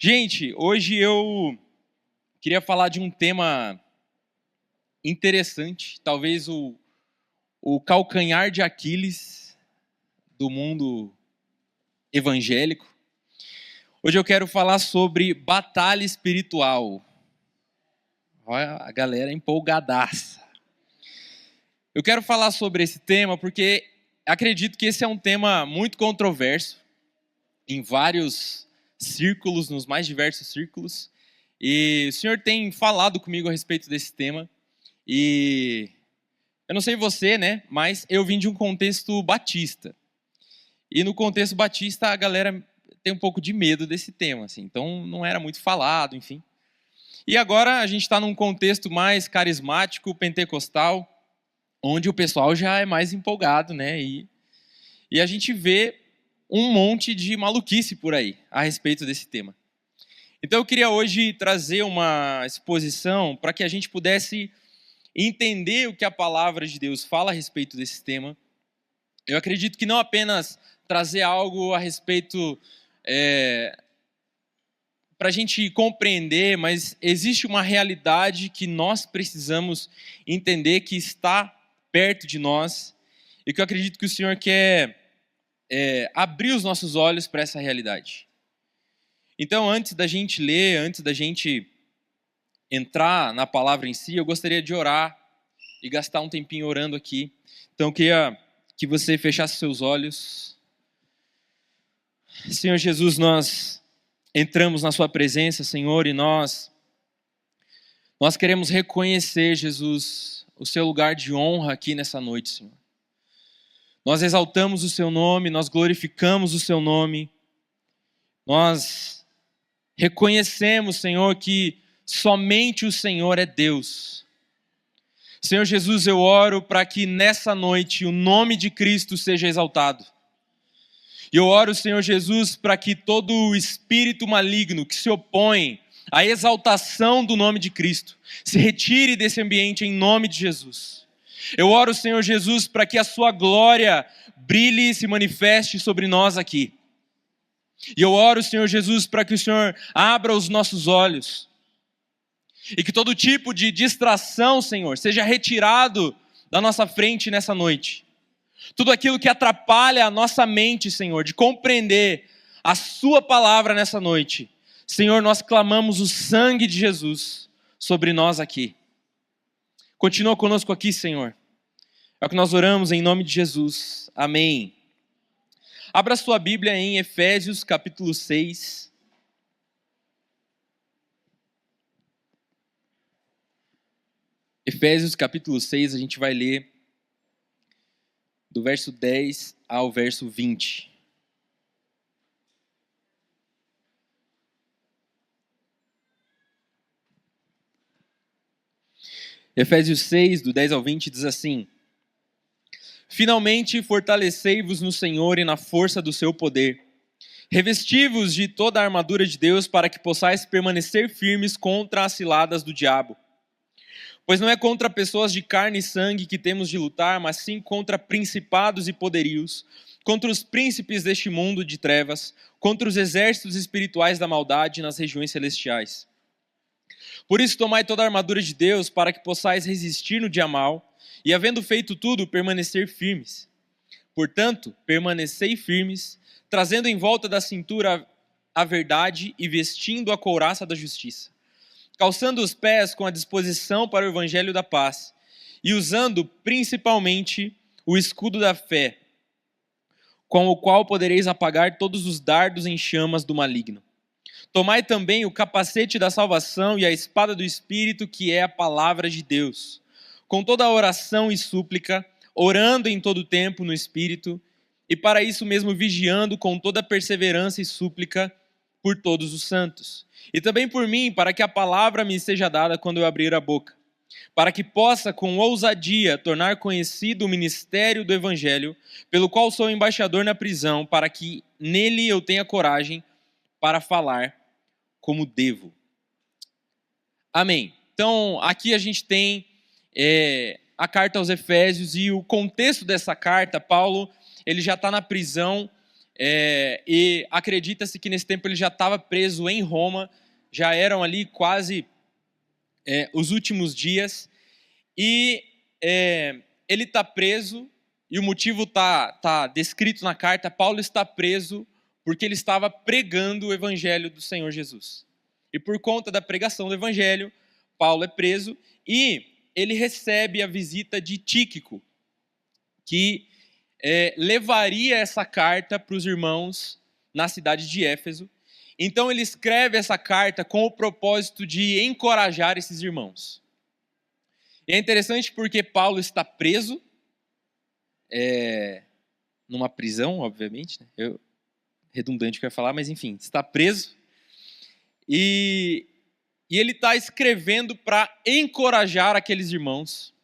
Gente, hoje eu queria falar de um tema interessante, talvez o calcanhar de Aquiles do mundo evangélico. Hoje eu quero falar sobre batalha espiritual. Olha a galera empolgadaça. Eu quero falar sobre esse tema porque acredito que esse é um tema muito controverso em vários círculos, nos mais diversos círculos. E o Senhor tem falado comigo a respeito desse tema. E eu não sei você, né? Mas eu vim de um contexto batista. E no contexto batista a galera tem um pouco de medo desse tema, assim. Então não era muito falado, enfim. E agora a gente está num contexto mais carismático, pentecostal, onde o pessoal já é mais empolgado, né? E a gente vê um monte de maluquice por aí a respeito desse tema. Então eu queria hoje trazer uma exposição para que a gente pudesse entender o que a palavra de Deus fala a respeito desse tema. Eu acredito que não apenas trazer algo a respeito para a gente compreender, mas existe uma realidade que nós precisamos entender, que está perto de nós, e que eu acredito que o Senhor quer abrir os nossos olhos para essa realidade. Então, antes da gente ler, antes da gente entrar na palavra em si, eu gostaria de orar e gastar um tempinho orando aqui. Então, eu queria que você fechasse seus olhos. Senhor Jesus, nós entramos na sua presença, Senhor, e nós queremos reconhecer, Jesus, o seu lugar de honra aqui nessa noite, Senhor. Nós exaltamos o seu nome, nós glorificamos o seu nome, nós reconhecemos, Senhor, que somente o Senhor é Deus. Senhor Jesus, eu oro para que nessa noite o nome de Cristo seja exaltado. E eu oro, Senhor Jesus, para que todo o espírito maligno que se opõe à exaltação do nome de Cristo se retire desse ambiente em nome de Jesus. Eu oro, Senhor Jesus, para que a sua glória brilhe e se manifeste sobre nós aqui. E eu oro, Senhor Jesus, para que o Senhor abra os nossos olhos e que todo tipo de distração, Senhor, seja retirado da nossa frente nessa noite. Tudo aquilo que atrapalha a nossa mente, Senhor, de compreender a sua palavra nessa noite. Senhor, nós clamamos o sangue de Jesus sobre nós aqui. Continua conosco aqui, Senhor. É o que nós oramos em nome de Jesus. Amém. Abra sua Bíblia em Efésios capítulo 6. Efésios capítulo 6, a gente vai ler do verso 10 ao verso 20. Efésios 6, do 10 ao 20, diz assim: Finalmente fortalecei-vos no Senhor e na força do seu poder. Revesti-vos de toda a armadura de Deus para que possais permanecer firmes contra as ciladas do diabo. Pois não é contra pessoas de carne e sangue que temos de lutar, mas sim contra principados e poderios, contra os príncipes deste mundo de trevas, contra os exércitos espirituais da maldade nas regiões celestiais. Por isso tomai toda a armadura de Deus para que possais resistir no dia mau, e havendo feito tudo, permanecer firmes. Portanto, permanecei firmes, trazendo em volta da cintura a verdade e vestindo a couraça da justiça, calçando os pés com a disposição para o evangelho da paz, e usando principalmente o escudo da fé, com o qual podereis apagar todos os dardos em chamas do maligno. Tomai também o capacete da salvação e a espada do Espírito, que é a palavra de Deus, com toda a oração e súplica, orando em todo tempo no Espírito, e para isso mesmo vigiando com toda perseverança e súplica por todos os santos. E também por mim, para que a palavra me seja dada quando eu abrir a boca, para que possa com ousadia tornar conhecido o ministério do Evangelho, pelo qual sou embaixador na prisão, para que nele eu tenha coragem para falar como devo. Amém. Então, aqui a gente tem a carta aos Efésios, e o contexto dessa carta, Paulo, ele já está na prisão, e acredita-se que nesse tempo ele já estava preso em Roma, já eram ali quase os últimos dias, e ele está preso, e o motivo está descrito na carta. Paulo está preso porque ele estava pregando o evangelho do Senhor Jesus. E por conta da pregação do evangelho, Paulo é preso e ele recebe a visita de Tíquico, que levaria essa carta para os irmãos na cidade de Éfeso. Então ele escreve essa carta com o propósito de encorajar esses irmãos. E é interessante porque Paulo está preso, numa prisão, obviamente, né? Redundante o que eu ia falar, mas enfim, está preso. E ele está escrevendo para encorajar aqueles irmãos,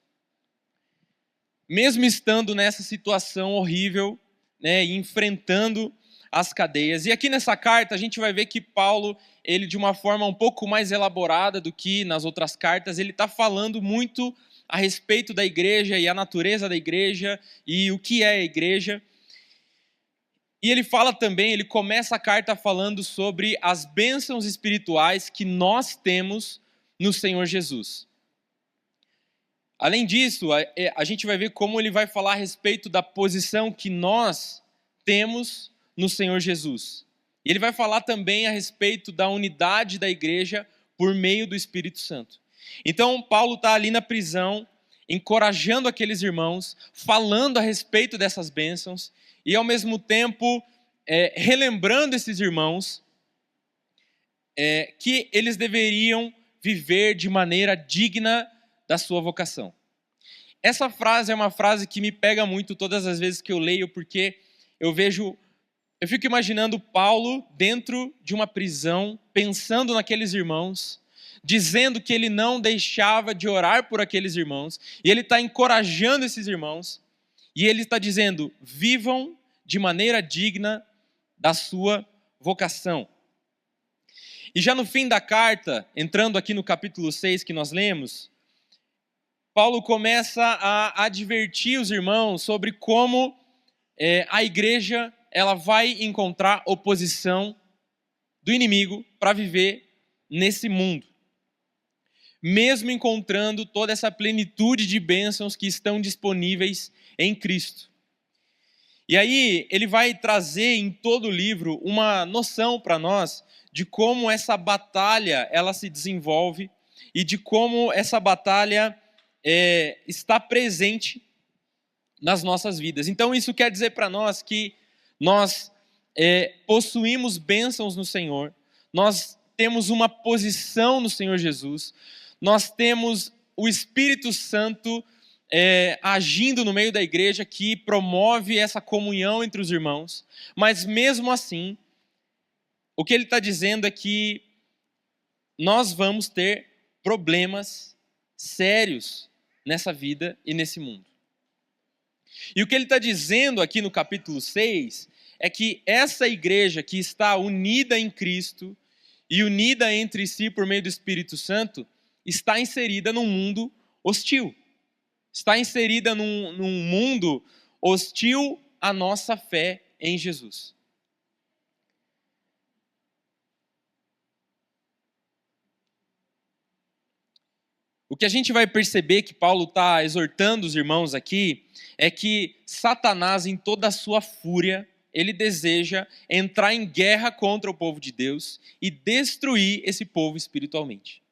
mesmo estando nessa situação horrível, né, e enfrentando as cadeias. E aqui nessa carta a gente vai ver que Paulo, ele de uma forma um pouco mais elaborada do que nas outras cartas, ele está falando muito a respeito da igreja e a natureza da igreja e o que é a igreja. E ele fala também, ele começa a carta falando sobre as bênçãos espirituais que nós temos no Senhor Jesus. Além disso, a gente vai ver como ele vai falar a respeito da posição que nós temos no Senhor Jesus. E ele vai falar também a respeito da unidade da igreja por meio do Espírito Santo. Então, Paulo está ali na prisão, encorajando aqueles irmãos, falando a respeito dessas bênçãos, e ao mesmo tempo relembrando esses irmãos que eles deveriam viver de maneira digna da sua vocação. Essa frase é uma frase que me pega muito todas as vezes que eu leio, porque eu fico imaginando Paulo dentro de uma prisão, pensando naqueles irmãos, dizendo que ele não deixava de orar por aqueles irmãos, e ele está encorajando esses irmãos, e ele está dizendo: vivam de maneira digna da sua vocação. E já no fim da carta, entrando aqui no capítulo 6 que nós lemos, Paulo começa a advertir os irmãos sobre como a igreja ela vai encontrar oposição do inimigo para viver nesse mundo, mesmo encontrando toda essa plenitude de bênçãos que estão disponíveis em Cristo. E aí ele vai trazer em todo o livro uma noção para nós de como essa batalha ela se desenvolve e de como essa batalha está presente nas nossas vidas. Então isso quer dizer para nós que nós possuímos bênçãos no Senhor, nós temos uma posição no Senhor Jesus, nós temos o Espírito Santo agindo no meio da igreja, que promove essa comunhão entre os irmãos, mas mesmo assim, o que ele está dizendo é que nós vamos ter problemas sérios nessa vida e nesse mundo. E o que ele está dizendo aqui no capítulo 6 é que essa igreja que está unida em Cristo e unida entre si por meio do Espírito Santo está inserida num mundo hostil. Está inserida num mundo hostil à nossa fé em Jesus. O que a gente vai perceber que Paulo está exortando os irmãos aqui é que Satanás, em toda a sua fúria, ele deseja entrar em guerra contra o povo de Deus e destruir esse povo espiritualmente.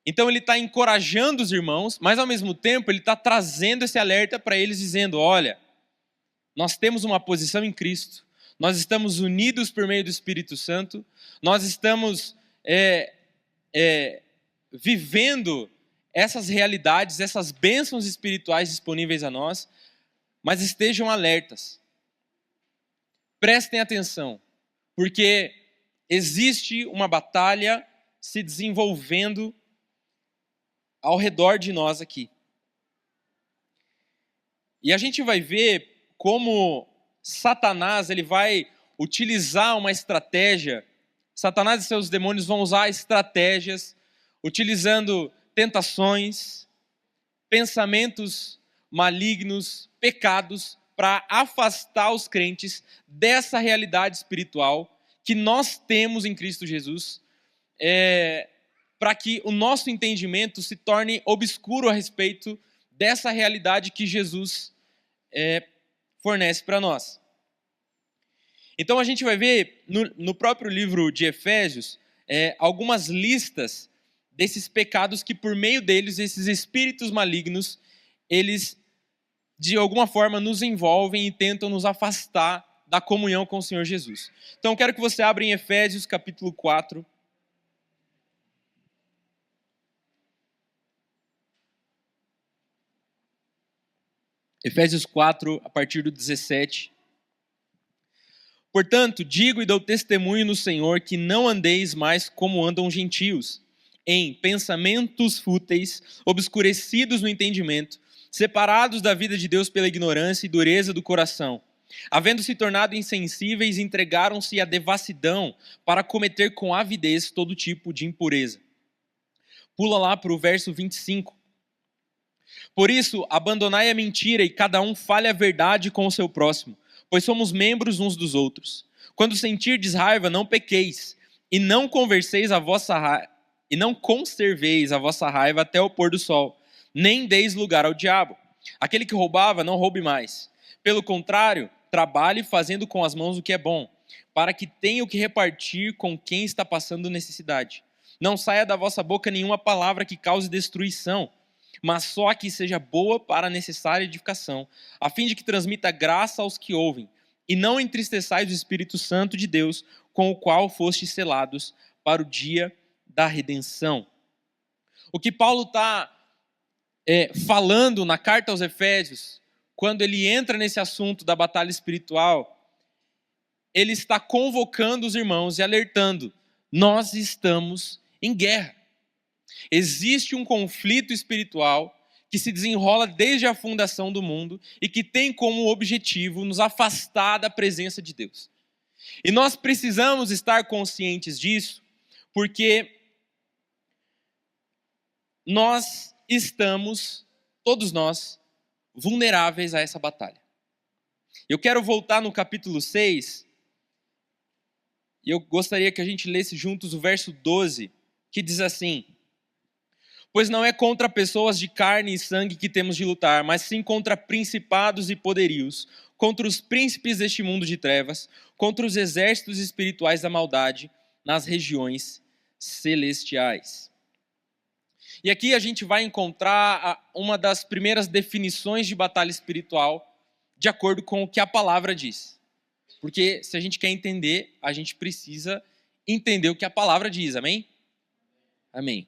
Então ele está encorajando os irmãos, mas ao mesmo tempo ele está trazendo esse alerta para eles, dizendo: olha, nós temos uma posição em Cristo, nós estamos unidos por meio do Espírito Santo, nós estamos vivendo essas realidades, essas bênçãos espirituais disponíveis a nós, mas estejam alertas. Prestem atenção, porque existe uma batalha se desenvolvendo ao redor de nós aqui. E a gente vai ver como Satanás ele vai utilizar uma estratégia. Satanás e seus demônios vão usar estratégias, utilizando tentações, pensamentos malignos, pecados, para afastar os crentes dessa realidade espiritual que nós temos em Cristo Jesus, para que o nosso entendimento se torne obscuro a respeito dessa realidade que Jesus fornece para nós. Então a gente vai ver no próprio livro de Efésios algumas listas desses pecados que por meio deles, esses espíritos malignos, eles de alguma forma nos envolvem e tentam nos afastar da comunhão com o Senhor Jesus. Então eu quero que você abra em Efésios capítulo 4. Efésios 4, a partir do 17. Portanto, digo e dou testemunho no Senhor que não andeis mais como andam gentios, em pensamentos fúteis, obscurecidos no entendimento, separados da vida de Deus pela ignorância e dureza do coração. Havendo se tornado insensíveis, entregaram-se à devassidão para cometer com avidez todo tipo de impureza. Pula lá para o verso 25. Por isso, abandonai a mentira e cada um fale a verdade com o seu próximo, pois somos membros uns dos outros. Quando sentirdes raiva, não pequeis, e não conserveis a vossa raiva até o pôr do sol, nem deis lugar ao diabo. Aquele que roubava, não roube mais. Pelo contrário, trabalhe fazendo com as mãos o que é bom, para que tenha o que repartir com quem está passando necessidade. Não saia da vossa boca nenhuma palavra que cause destruição, mas só a que seja boa para a necessária edificação, a fim de que transmita graça aos que ouvem, e não entristeçais o Espírito Santo de Deus, com o qual fostes selados para o dia da redenção. O que Paulo está falando na carta aos Efésios, quando ele entra nesse assunto da batalha espiritual, ele está convocando os irmãos e alertando: nós estamos em guerra. Existe um conflito espiritual que se desenrola desde a fundação do mundo e que tem como objetivo nos afastar da presença de Deus. E nós precisamos estar conscientes disso, porque nós estamos, todos nós, vulneráveis a essa batalha. Eu quero voltar no capítulo 6, e eu gostaria que a gente lesse juntos o verso 12, que diz assim: pois não é contra pessoas de carne e sangue que temos de lutar, mas sim contra principados e poderios, contra os príncipes deste mundo de trevas, contra os exércitos espirituais da maldade nas regiões celestiais. E aqui a gente vai encontrar uma das primeiras definições de batalha espiritual, de acordo com o que a palavra diz. Porque se a gente quer entender, a gente precisa entender o que a palavra diz, amém? Amém.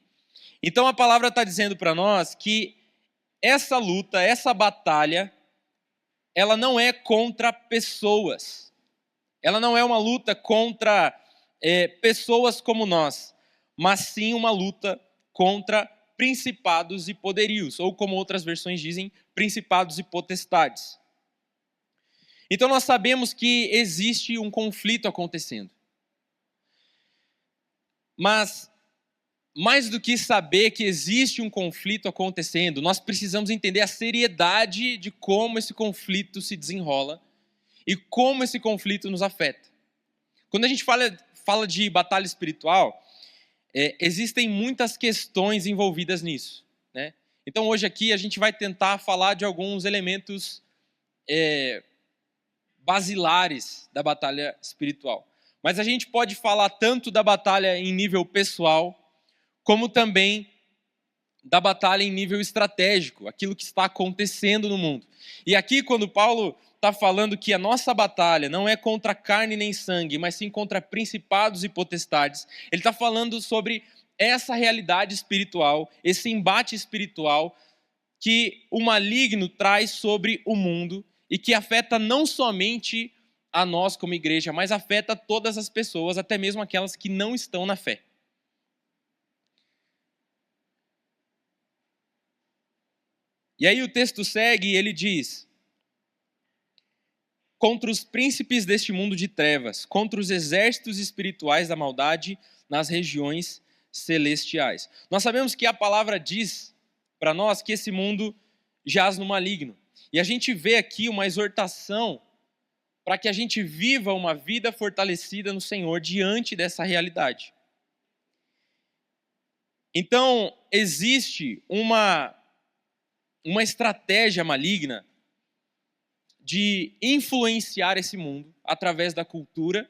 Então a palavra está dizendo para nós que essa luta, essa batalha, ela não é contra pessoas. Ela não é uma luta contra pessoas como nós, mas sim uma luta contra principados e poderios, ou como outras versões dizem, principados e potestades. Então nós sabemos que existe um conflito acontecendo. Mas mais do que saber que existe um conflito acontecendo, nós precisamos entender a seriedade de como esse conflito se desenrola e como esse conflito nos afeta. Quando a gente fala de batalha espiritual, existem muitas questões envolvidas nisso, né? Então hoje aqui a gente vai tentar falar de alguns elementos basilares da batalha espiritual. Mas a gente pode falar tanto da batalha em nível pessoal, como também da batalha em nível estratégico, aquilo que está acontecendo no mundo. E aqui, quando Paulo está falando que a nossa batalha não é contra carne nem sangue, mas sim contra principados e potestades, ele está falando sobre essa realidade espiritual, esse embate espiritual que o maligno traz sobre o mundo e que afeta não somente a nós como igreja, mas afeta todas as pessoas, até mesmo aquelas que não estão na fé. E aí o texto segue e ele diz: contra os príncipes deste mundo de trevas, contra os exércitos espirituais da maldade nas regiões celestiais. Nós sabemos que a palavra diz para nós que esse mundo jaz no maligno. E a gente vê aqui uma exortação para que a gente viva uma vida fortalecida no Senhor diante dessa realidade. Então, existe uma estratégia maligna de influenciar esse mundo através da cultura,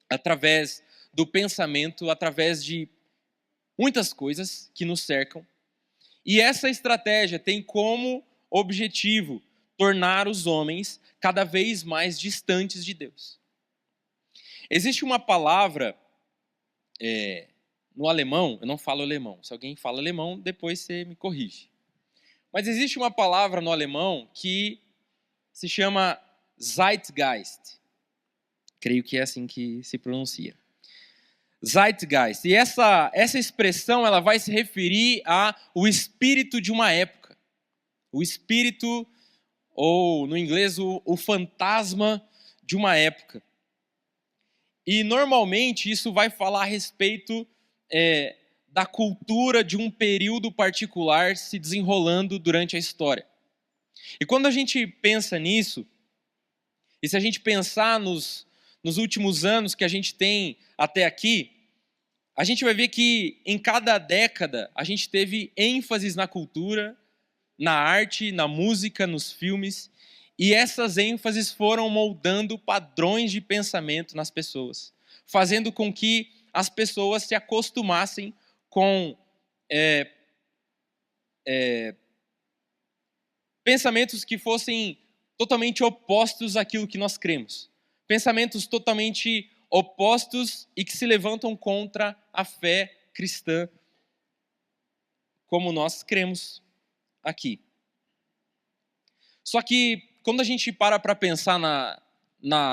através do pensamento, através de muitas coisas que nos cercam. E essa estratégia tem como objetivo tornar os homens cada vez mais distantes de Deus. Existe uma palavra no alemão, eu não falo alemão, se alguém fala alemão, depois você me corrige. Mas existe uma palavra no alemão que se chama Zeitgeist. Creio que é assim que se pronuncia. Zeitgeist. E essa expressão ela vai se referir ao espírito de uma época. O espírito, ou no inglês, o fantasma de uma época. E normalmente isso vai falar a respeito da cultura de um período particular se desenrolando durante a história. E quando a gente pensa nisso, e se a gente pensar nos últimos anos que a gente tem até aqui, a gente vai ver que em cada década a gente teve ênfases na cultura, na arte, na música, nos filmes, e essas ênfases foram moldando padrões de pensamento nas pessoas, fazendo com que as pessoas se acostumassem com pensamentos que fossem totalmente opostos àquilo que nós cremos. Pensamentos totalmente opostos e que se levantam contra a fé cristã, como nós cremos aqui. Só que quando a gente para pensar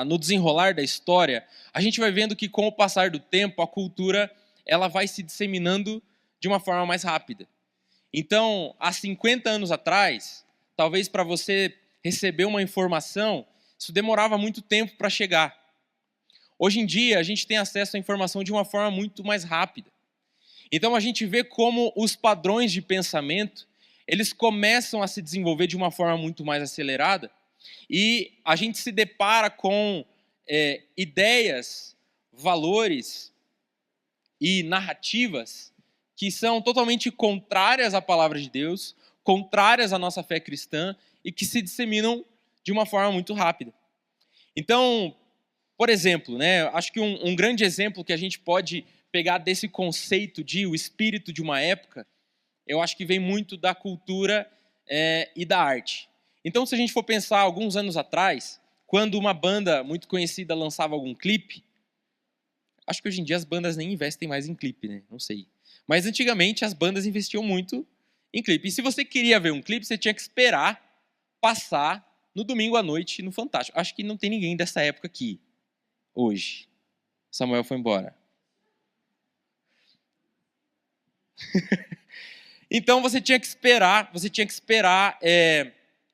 no desenrolar da história, a gente vai vendo que com o passar do tempo, a cultura ela vai se disseminando de uma forma mais rápida. Então, há 50 anos atrás, talvez para você receber uma informação, isso demorava muito tempo para chegar. Hoje em dia, a gente tem acesso à informação de uma forma muito mais rápida. Então, a gente vê como os padrões de pensamento, eles começam a se desenvolver de uma forma muito mais acelerada e a gente se depara com ideias, valores e narrativas que são totalmente contrárias à palavra de Deus, contrárias à nossa fé cristã e que se disseminam de uma forma muito rápida. Então, por exemplo, acho que um grande exemplo que a gente pode pegar desse conceito de o espírito de uma época, eu acho que vem muito da cultura e da arte. Então, se a gente for pensar alguns anos atrás, quando uma banda muito conhecida lançava algum clipe, acho que hoje em dia as bandas nem investem mais em clipe, né? Não sei. Mas antigamente as bandas investiam muito em clipe. E se você queria ver um clipe, você tinha que esperar passar no domingo à noite no Fantástico. Acho que não tem ninguém dessa época aqui, hoje. Samuel foi embora. Então você tinha que esperar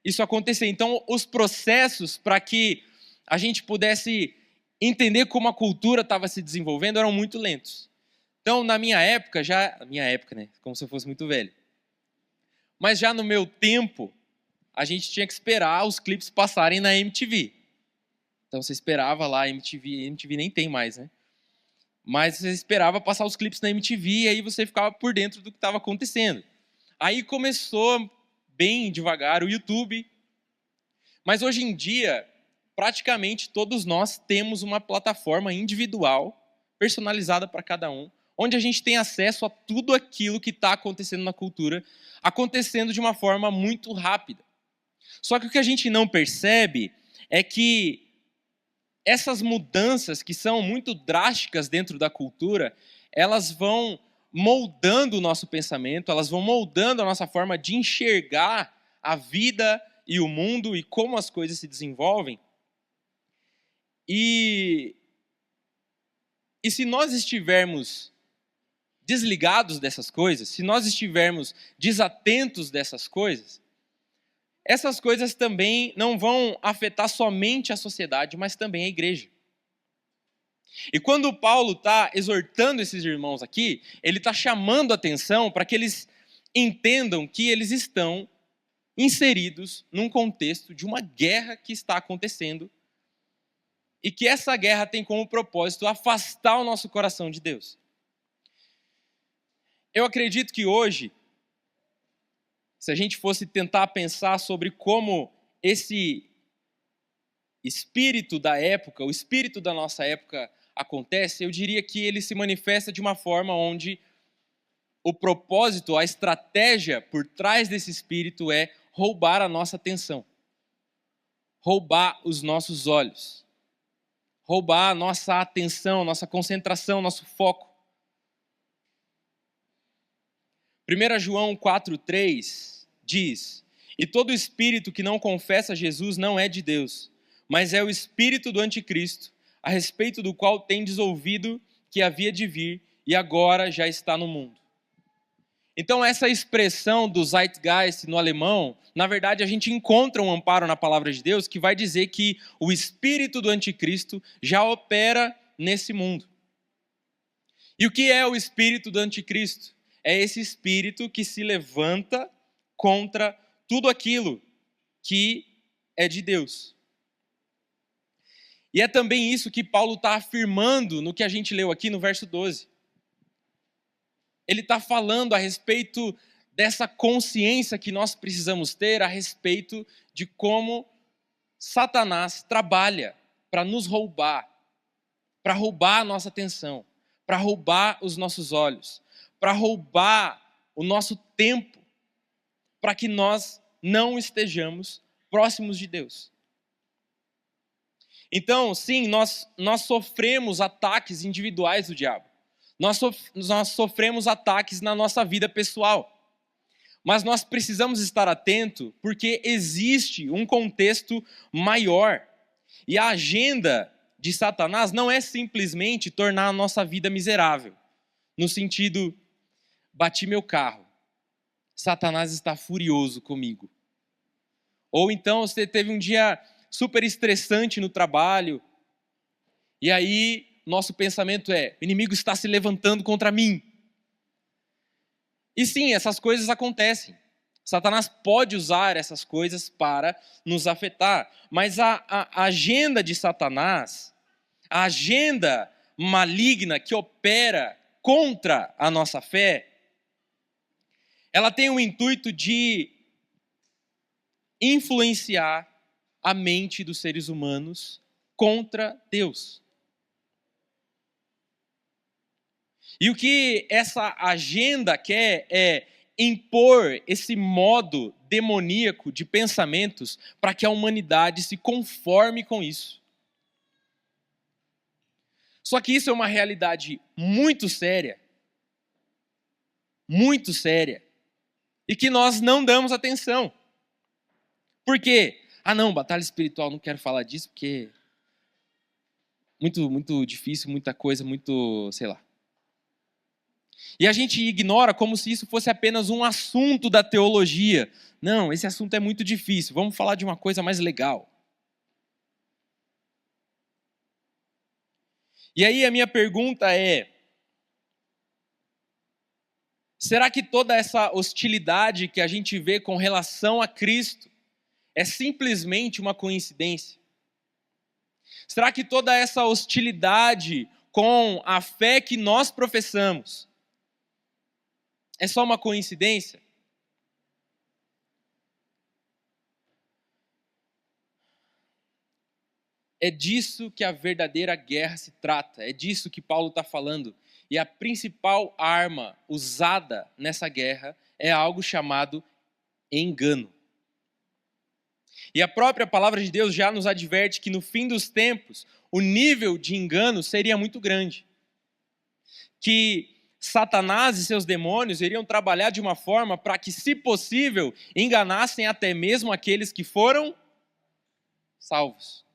isso acontecer. Então os processos para que a gente pudesse entender como a cultura estava se desenvolvendo eram muito lentos. Então na minha época, como se eu fosse muito velho. Mas já no meu tempo, a gente tinha que esperar os clipes passarem na MTV. Então você esperava lá a MTV nem tem mais, né? Mas você esperava passar os clipes na MTV e aí você ficava por dentro do que estava acontecendo. Aí começou bem devagar o YouTube, mas hoje em dia, praticamente todos nós temos uma plataforma individual, personalizada para cada um, onde a gente tem acesso a tudo aquilo que está acontecendo na cultura, acontecendo de uma forma muito rápida. Só que o que a gente não percebe é que essas mudanças que são muito drásticas dentro da cultura, elas vão moldando o nosso pensamento, elas vão moldando a nossa forma de enxergar a vida e o mundo e como as coisas se desenvolvem. E se nós estivermos desligados dessas coisas, se nós estivermos desatentos dessas coisas, essas coisas também não vão afetar somente a sociedade, mas também a igreja. E quando Paulo está exortando esses irmãos aqui, ele está chamando a atenção para que eles entendam que eles estão inseridos num contexto de uma guerra que está acontecendo e que essa guerra tem como propósito afastar o nosso coração de Deus. Eu acredito que hoje, se a gente fosse tentar pensar sobre como esse espírito da época, o espírito da nossa época acontece, eu diria que ele se manifesta de uma forma onde o propósito, a estratégia por trás desse espírito é roubar a nossa atenção, roubar os nossos olhos, roubar a nossa atenção, nossa concentração, nosso foco. 1 João 4,3 diz: "E todo espírito que não confessa Jesus não é de Deus, mas é o espírito do anticristo, a respeito do qual tendes ouvido que havia de vir e agora já está no mundo." Então essa expressão do Zeitgeist no alemão, na verdade a gente encontra um amparo na palavra de Deus que vai dizer que o espírito do anticristo já opera nesse mundo. E o que é o espírito do anticristo? É esse espírito que se levanta contra tudo aquilo que é de Deus. E é também isso que Paulo está afirmando no que a gente leu aqui no verso 12. Ele está falando a respeito dessa consciência que nós precisamos ter a respeito de como Satanás trabalha para nos roubar, para roubar a nossa atenção, para roubar os nossos olhos, para roubar o nosso tempo, para que nós não estejamos próximos de Deus. Então, sim, nós sofremos ataques individuais do diabo. Nós sofremos ataques na nossa vida pessoal. Mas nós precisamos estar atentos porque existe um contexto maior. E a agenda de Satanás não é simplesmente tornar a nossa vida miserável. No sentido, bati meu carro, Satanás está furioso comigo. Ou então você teve um dia super estressante no trabalho, e aí nosso pensamento é: o inimigo está se levantando contra mim. E sim, essas coisas acontecem. Satanás pode usar essas coisas para nos afetar. Mas a agenda de Satanás, a agenda maligna que opera contra a nossa fé, ela tem o intuito de influenciar a mente dos seres humanos contra Deus. E o que essa agenda quer é impor esse modo demoníaco de pensamentos para que a humanidade se conforme com isso. Só que isso é uma realidade muito séria, e que nós não damos atenção. Por quê? Não, batalha espiritual, não quero falar disso porque muito difícil, muita coisa, muito, sei lá. E a gente ignora como se isso fosse apenas um assunto da teologia. Não, esse assunto é muito difícil, vamos falar de uma coisa mais legal. E aí a minha pergunta é: será que toda essa hostilidade que a gente vê com relação a Cristo é simplesmente uma coincidência? Será que toda essa hostilidade com a fé que nós professamos é só uma coincidência? É disso que a verdadeira guerra se trata, é disso que Paulo está falando. E a principal arma usada nessa guerra é algo chamado engano. E a própria palavra de Deus já nos adverte que no fim dos tempos, o nível de engano seria muito grande. Que Satanás e seus demônios iriam trabalhar de uma forma para que, se possível, enganassem até mesmo aqueles que foram salvos.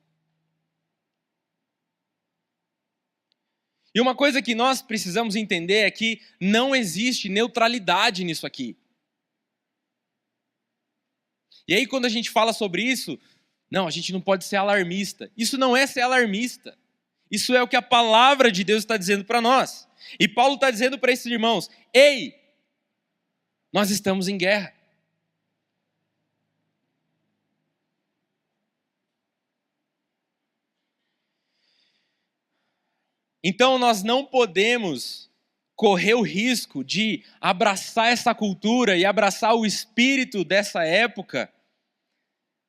E uma coisa que nós precisamos entender é que não existe neutralidade nisso aqui. E aí quando a gente fala sobre isso, não, a gente não pode ser alarmista. Isso não é ser alarmista. Isso é o que a palavra de Deus está dizendo para nós. E Paulo está dizendo para esses irmãos: ei, nós estamos em guerra. Então nós não podemos correr o risco de abraçar essa cultura e abraçar o espírito dessa época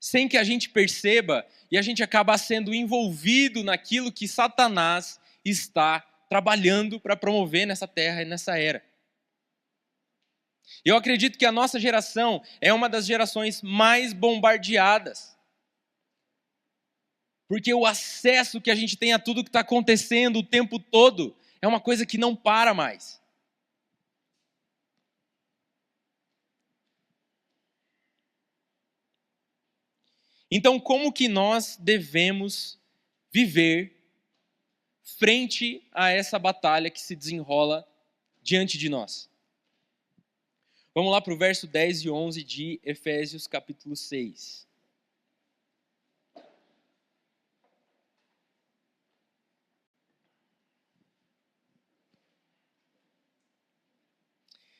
sem que a gente perceba e a gente acabar sendo envolvido naquilo que Satanás está trabalhando para promover nessa terra e nessa era. Eu acredito que a nossa geração é uma das gerações mais bombardeadas. Porque o acesso que a gente tem a tudo que está acontecendo o tempo todo é uma coisa que não para mais. Então, como que nós devemos viver frente a essa batalha que se desenrola diante de nós? Vamos lá para o verso 10 e 11 de Efésios capítulo 6.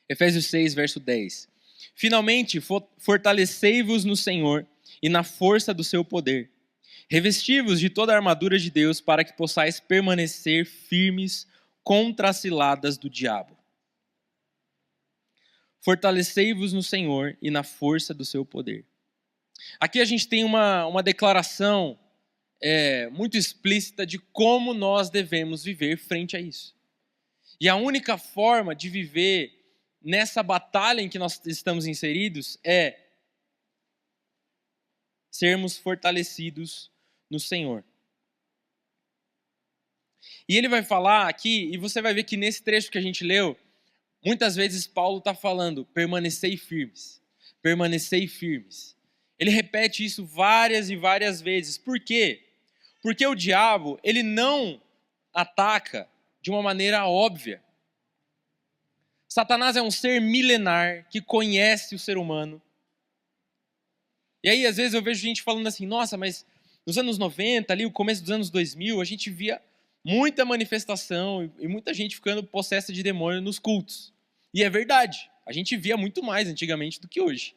Efésios 6, verso 10. Finalmente, fortalecei-vos no Senhor e na força do seu poder. Revesti-vos de toda a armadura de Deus para que possais permanecer firmes contra as ciladas do diabo. Fortalecei-vos no Senhor e na força do seu poder. Aqui a gente tem uma declaração muito explícita de como nós devemos viver frente a isso. E a única forma de viver nessa batalha em que nós estamos inseridos é sermos fortalecidos no Senhor. E ele vai falar aqui, e você vai ver que nesse trecho que a gente leu, muitas vezes Paulo está falando, permanecei firmes, permanecei firmes. Ele repete isso várias e várias vezes. Por quê? Porque o diabo, ele não ataca de uma maneira óbvia. Satanás é um ser milenar que conhece o ser humano. E aí, às vezes, eu vejo gente falando assim, nossa, mas nos anos 90, ali, o começo dos anos 2000, a gente via muita manifestação e muita gente ficando possessa de demônio nos cultos. E é verdade, a gente via muito mais antigamente do que hoje.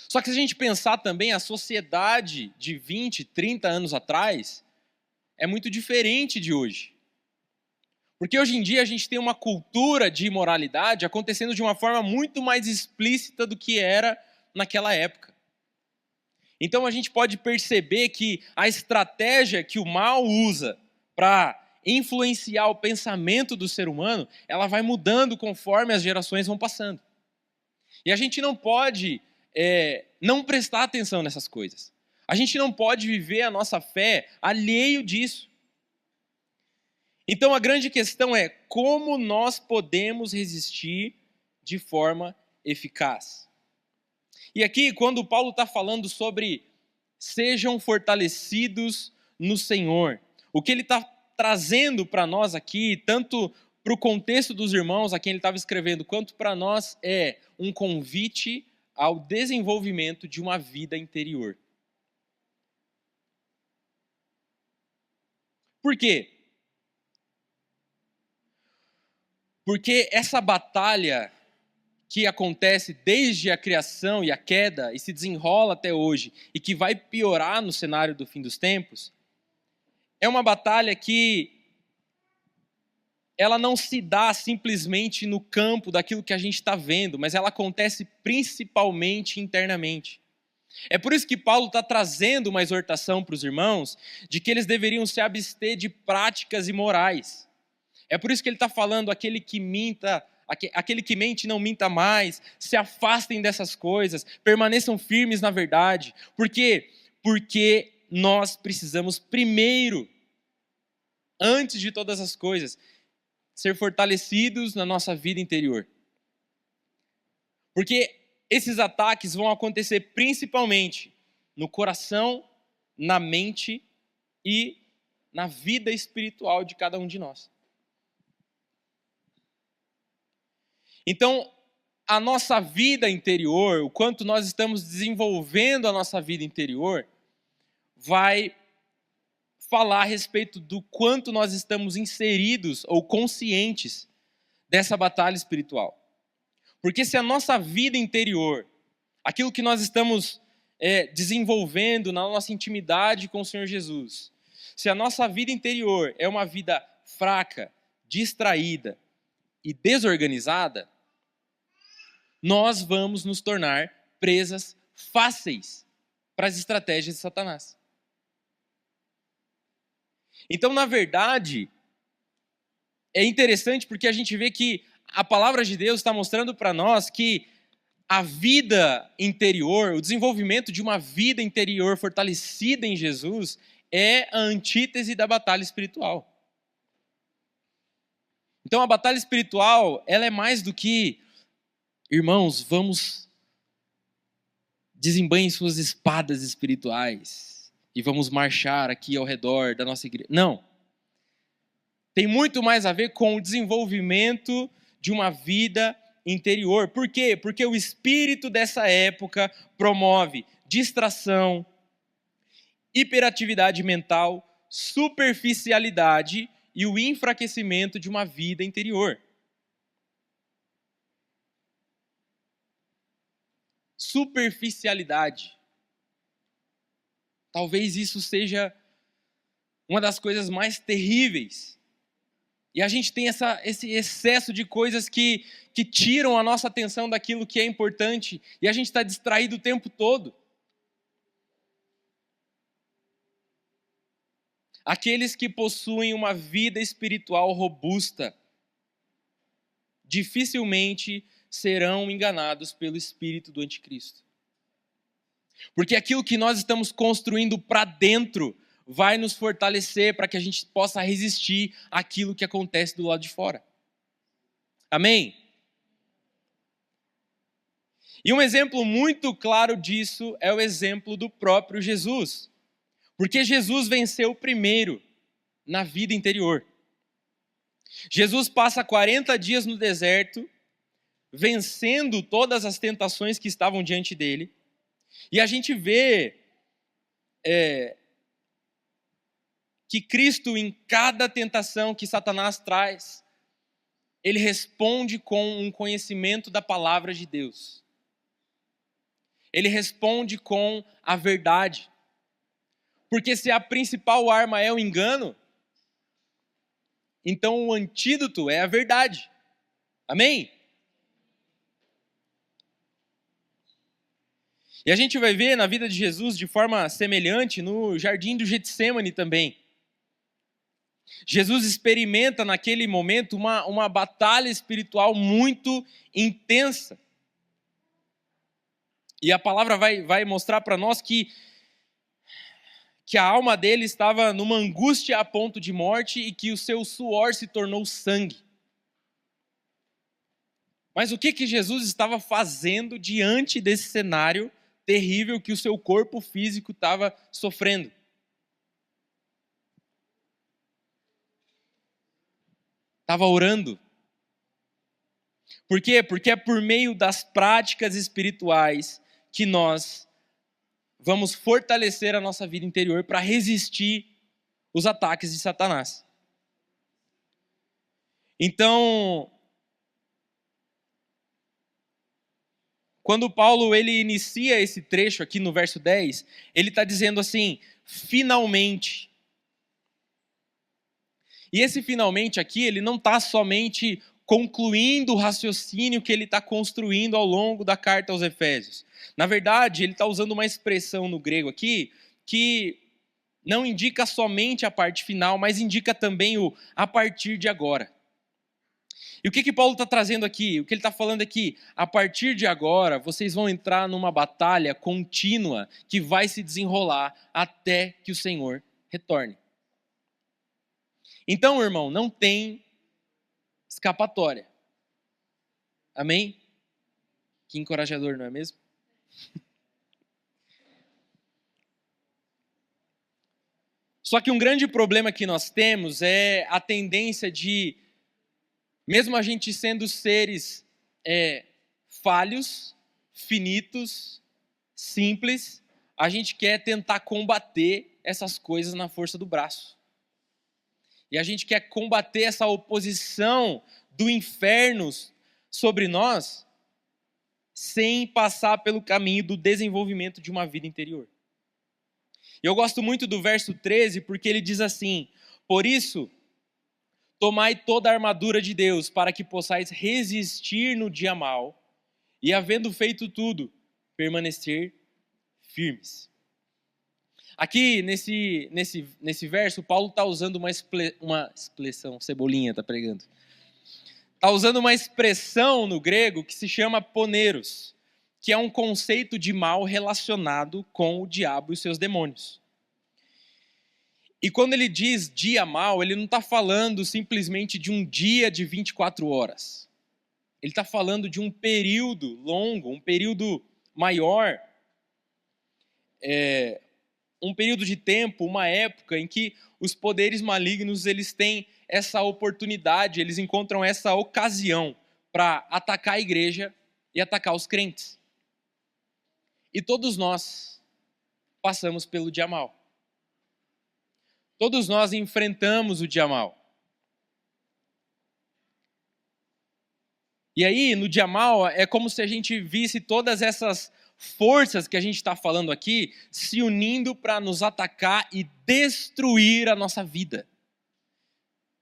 Só que se a gente pensar também, a sociedade de 20, 30 anos atrás é muito diferente de hoje. Porque hoje em dia a gente tem uma cultura de imoralidade acontecendo de uma forma muito mais explícita do que era naquela época. Então a gente pode perceber que a estratégia que o mal usa para influenciar o pensamento do ser humano, ela vai mudando conforme as gerações vão passando. E a gente não pode não prestar atenção nessas coisas. A gente não pode viver a nossa fé alheio disso. Então a grande questão é como nós podemos resistir de forma eficaz. E aqui, quando Paulo está falando sobre sejam fortalecidos no Senhor, o que ele está trazendo para nós aqui, tanto para o contexto dos irmãos a quem ele estava escrevendo, quanto para nós, é um convite ao desenvolvimento de uma vida interior. Por quê? Porque essa batalha que acontece desde a criação e a queda e se desenrola até hoje e que vai piorar no cenário do fim dos tempos, é uma batalha que ela não se dá simplesmente no campo daquilo que a gente está vendo, mas ela acontece principalmente internamente. É por isso que Paulo está trazendo uma exortação para os irmãos de que eles deveriam se abster de práticas imorais. É por isso que ele está falando, aquele que mente não minta mais, se afastem dessas coisas, permaneçam firmes na verdade. Por quê? Porque nós precisamos primeiro, antes de todas as coisas, ser fortalecidos na nossa vida interior. Porque esses ataques vão acontecer principalmente no coração, na mente e na vida espiritual de cada um de nós. Então, a nossa vida interior, o quanto nós estamos desenvolvendo a nossa vida interior, vai falar a respeito do quanto nós estamos inseridos ou conscientes dessa batalha espiritual. Porque se a nossa vida interior, aquilo que nós estamos desenvolvendo na nossa intimidade com o Senhor Jesus, Se a nossa vida interior é uma vida fraca, distraída e desorganizada, nós vamos nos tornar presas fáceis para as estratégias de Satanás. Então, na verdade, é interessante porque a gente vê que a palavra de Deus está mostrando para nós que a vida interior, o desenvolvimento de uma vida interior fortalecida em Jesus é a antítese da batalha espiritual. Então, a batalha espiritual, ela é mais do que, irmãos, vamos desembanhem suas espadas espirituais e vamos marchar aqui ao redor da nossa igreja. Não. Tem muito mais a ver com o desenvolvimento de uma vida interior. Por quê? Porque o espírito dessa época promove distração, hiperatividade mental, superficialidade e o enfraquecimento de uma vida interior. Superficialidade. Talvez isso seja uma das coisas mais terríveis. E a gente tem esse excesso de coisas que tiram a nossa atenção daquilo que é importante. E a gente está distraído o tempo todo. Aqueles que possuem uma vida espiritual robusta dificilmente serão enganados pelo espírito do anticristo. Porque aquilo que nós estamos construindo para dentro vai nos fortalecer para que a gente possa resistir àquilo que acontece do lado de fora. Amém? E um exemplo muito claro disso é o exemplo do próprio Jesus. Porque Jesus venceu primeiro na vida interior. Jesus passa 40 dias no deserto, vencendo todas as tentações que estavam diante dele. E a gente vê que Cristo, em cada tentação que Satanás traz, ele responde com um conhecimento da palavra de Deus. Ele responde com a verdade. Porque se a principal arma é o engano, então o antídoto é a verdade. Amém? E a gente vai ver na vida de Jesus de forma semelhante no jardim do Getsêmani também. Jesus experimenta naquele momento uma batalha espiritual muito intensa. E a palavra vai mostrar para nós que a alma dele estava numa angústia a ponto de morte e que o seu suor se tornou sangue. Mas o que Jesus estava fazendo diante desse cenário terrível que o seu corpo físico estava sofrendo? Estava orando. Por quê? Porque é por meio das práticas espirituais que nós vamos fortalecer a nossa vida interior para resistir os ataques de Satanás. Então, quando Paulo ele inicia esse trecho aqui no verso 10, ele está dizendo assim, finalmente. E esse finalmente aqui, ele não está somente concluindo o raciocínio que ele está construindo ao longo da carta aos Efésios. Na verdade, ele está usando uma expressão no grego aqui que não indica somente a parte final, mas indica também o a partir de agora. E o que Paulo está trazendo aqui? O que ele está falando aqui? A partir de agora, vocês vão entrar numa batalha contínua que vai se desenrolar até que o Senhor retorne. Então, irmão, não tem escapatória. Amém? Que encorajador, não é mesmo? Só que um grande problema que nós temos é a tendência de, mesmo a gente sendo seres falhos, finitos, simples, a gente quer tentar combater essas coisas na força do braço. E a gente quer combater essa oposição do inferno sobre nós sem passar pelo caminho do desenvolvimento de uma vida interior. E eu gosto muito do verso 13, porque ele diz assim: por isso, tomai toda a armadura de Deus, para que possais resistir no dia mau, e havendo feito tudo, permanecer firmes. Aqui, nesse verso, Paulo está usando uma expressão, Cebolinha está pregando. Está usando uma expressão no grego que se chama poneros, que é um conceito de mal relacionado com o diabo e os seus demônios. E quando ele diz dia mau, ele não está falando simplesmente de um dia de 24 horas. Ele está falando de um período longo, um período maior, um período de tempo, uma época em que os poderes malignos eles têm essa oportunidade, eles encontram essa ocasião para atacar a igreja e atacar os crentes. E todos nós passamos pelo dia mau. Todos nós enfrentamos o dia mau. E aí, no dia mau, é como se a gente visse todas essas forças que a gente está falando aqui se unindo para nos atacar e destruir a nossa vida.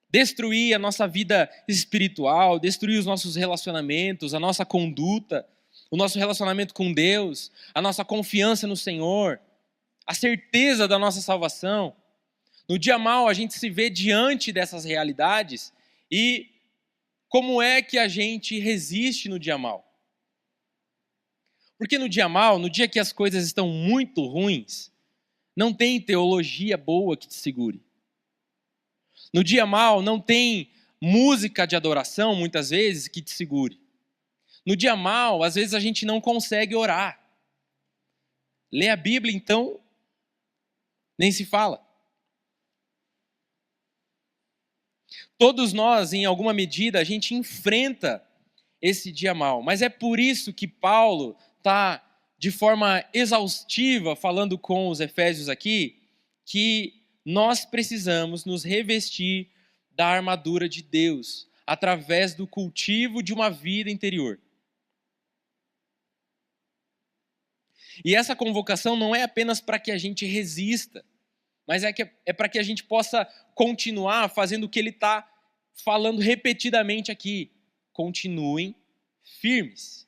Destruir a nossa vida espiritual, destruir os nossos relacionamentos, a nossa conduta, o nosso relacionamento com Deus, a nossa confiança no Senhor, a certeza da nossa salvação. No dia mau, a gente se vê diante dessas realidades e como é que a gente resiste no dia mau? Porque no dia mau, no dia que as coisas estão muito ruins, não tem teologia boa que te segure. No dia mau, não tem música de adoração, muitas vezes, que te segure. No dia mau, às vezes a gente não consegue orar. Ler a Bíblia, então, nem se fala. Todos nós, em alguma medida, a gente enfrenta esse dia mau. Mas é por isso que Paulo está, de forma exaustiva, falando com os Efésios aqui, que nós precisamos nos revestir da armadura de Deus, através do cultivo de uma vida interior. E essa convocação não é apenas para que a gente resista, mas é para que a gente possa continuar fazendo o que ele está falando repetidamente aqui. Continuem firmes.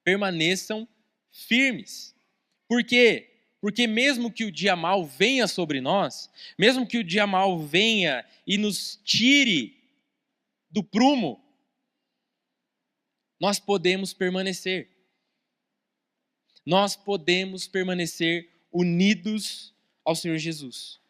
Permaneçam firmes. Por quê? Porque mesmo que o dia mau venha sobre nós, mesmo que o dia mau venha e nos tire do prumo, nós podemos permanecer. Nós podemos permanecer unidos ao Senhor Jesus.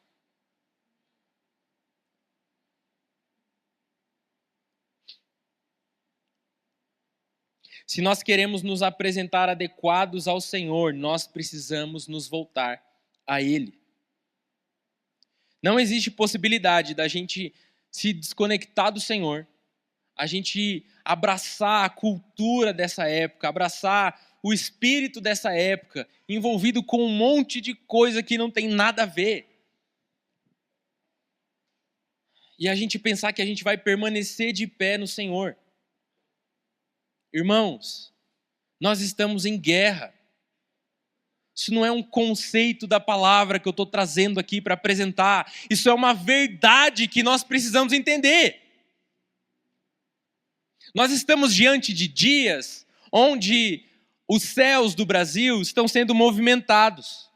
Se nós queremos nos apresentar adequados ao Senhor, nós precisamos nos voltar a Ele. Não existe possibilidade da gente se desconectar do Senhor, a gente abraçar a cultura dessa época, abraçar o espírito dessa época, envolvido com um monte de coisa que não tem nada a ver. E a gente pensar que a gente vai permanecer de pé no Senhor. Irmãos, nós estamos em guerra. Isso não é um conceito da palavra que eu estou trazendo aqui para apresentar. Isso é uma verdade que nós precisamos entender. Nós estamos diante de dias onde os céus do Brasil estão sendo movimentados.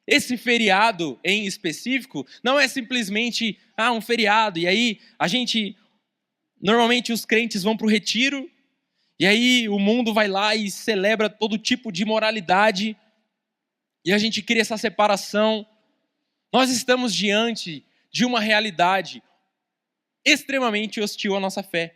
Esse feriado em específico não é simplesmente um feriado. E aí normalmente os crentes vão para o retiro. E aí o mundo vai lá e celebra todo tipo de moralidade. E a gente cria essa separação. Nós estamos diante de uma realidade extremamente hostil à nossa fé.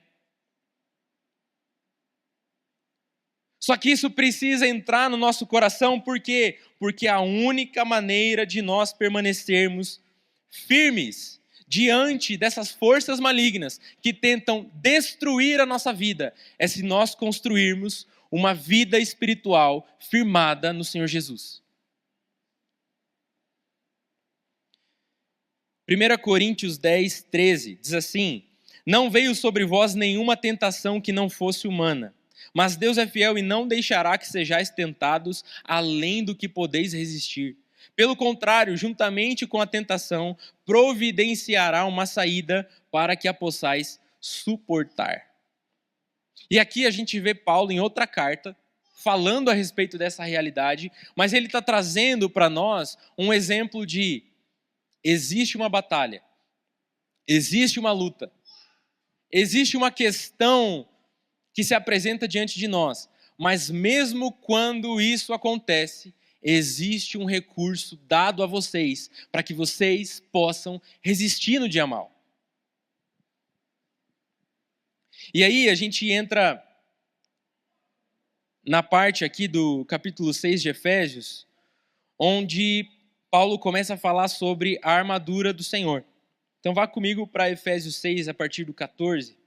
Só que isso precisa entrar no nosso coração, por quê? Porque a única maneira de nós permanecermos firmes diante dessas forças malignas que tentam destruir a nossa vida é se nós construirmos uma vida espiritual firmada no Senhor Jesus. 1 Coríntios 10, 13 diz assim: não veio sobre vós nenhuma tentação que não fosse humana, mas Deus é fiel e não deixará que sejais tentados além do que podeis resistir. Pelo contrário, juntamente com a tentação, providenciará uma saída para que a possais suportar. E aqui a gente vê Paulo em outra carta, falando a respeito dessa realidade, mas ele está trazendo para nós um exemplo de existe uma batalha, existe uma luta, existe uma questão que se apresenta diante de nós, mas mesmo quando isso acontece, existe um recurso dado a vocês para que vocês possam resistir no dia mau. E aí a gente entra na parte aqui do capítulo 6 de Efésios, onde Paulo começa a falar sobre a armadura do Senhor. Então vá comigo para Efésios 6, a partir do 14.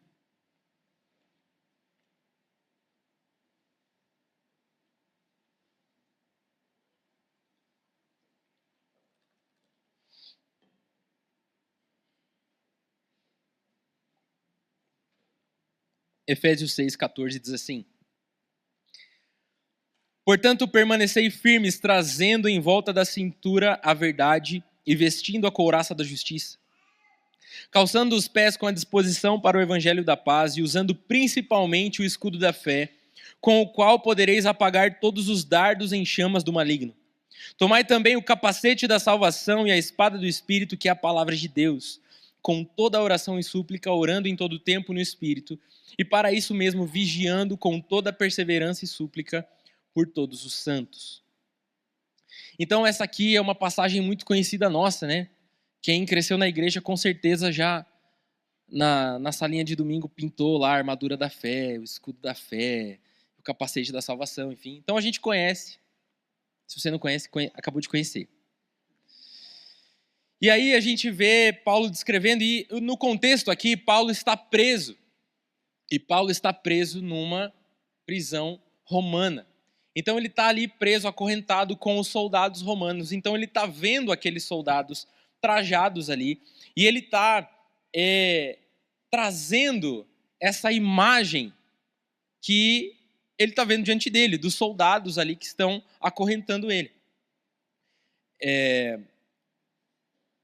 Efésios 6, 14 diz assim: Portanto, permanecei firmes, trazendo em volta da cintura a verdade e vestindo a couraça da justiça, calçando os pés com a disposição para o evangelho da paz e usando principalmente o escudo da fé, com o qual podereis apagar todos os dardos em chamas do maligno. Tomai também o capacete da salvação e a espada do Espírito, que é a palavra de Deus, com toda a oração e súplica, orando em todo o tempo no Espírito, e para isso mesmo vigiando com toda a perseverança e súplica por todos os santos. Então essa aqui é uma passagem muito conhecida nossa, né? Quem cresceu na igreja com certeza já na salinha de domingo pintou lá a armadura da fé, o escudo da fé, o capacete da salvação, enfim. Então a gente conhece. Se você não conhece, acabou de conhecer. E aí a gente vê Paulo descrevendo, e no contexto aqui, Paulo está preso. E Paulo está preso numa prisão romana. Então ele está ali preso, acorrentado com os soldados romanos. Então ele está vendo aqueles soldados trajados ali. E ele está trazendo essa imagem que ele está vendo diante dele, dos soldados ali que estão acorrentando ele.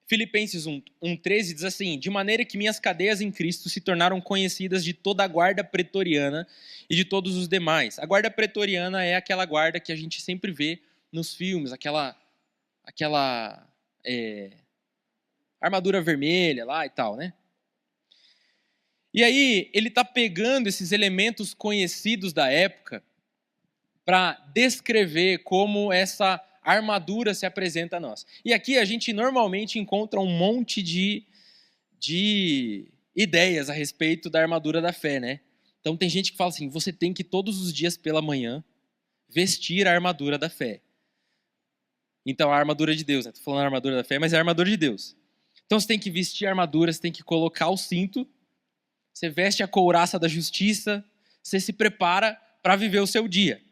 Filipenses 1:13 diz assim: de maneira que minhas cadeias em Cristo se tornaram conhecidas de toda a guarda pretoriana e de todos os demais. A guarda pretoriana é aquela guarda que a gente sempre vê nos filmes, aquela armadura vermelha lá e tal, né? E aí ele está pegando esses elementos conhecidos da época para descrever como essa armadura se apresenta a nós. E aqui a gente normalmente encontra um monte de ideias a respeito da armadura da fé, né? Então tem gente que fala assim, você tem que todos os dias pela manhã vestir a armadura da fé. Então a armadura de Deus, né? Tô falando a armadura da fé, mas é a armadura de Deus. Então você tem que vestir a armadura, você tem que colocar o cinto, você veste a couraça da justiça, você se prepara para viver o seu dia.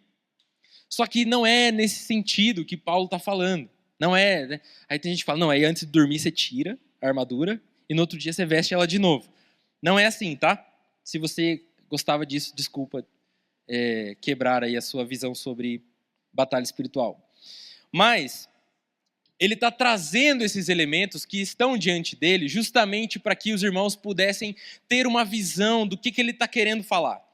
Só que não é nesse sentido que Paulo está falando. Não é, né? Aí tem gente que fala, não, aí antes de dormir você tira a armadura e no outro dia você veste ela de novo. Não é assim, tá? Se você gostava disso, desculpa quebrar aí a sua visão sobre batalha espiritual. Mas ele está trazendo esses elementos que estão diante dele justamente para que os irmãos pudessem ter uma visão do que ele está querendo falar.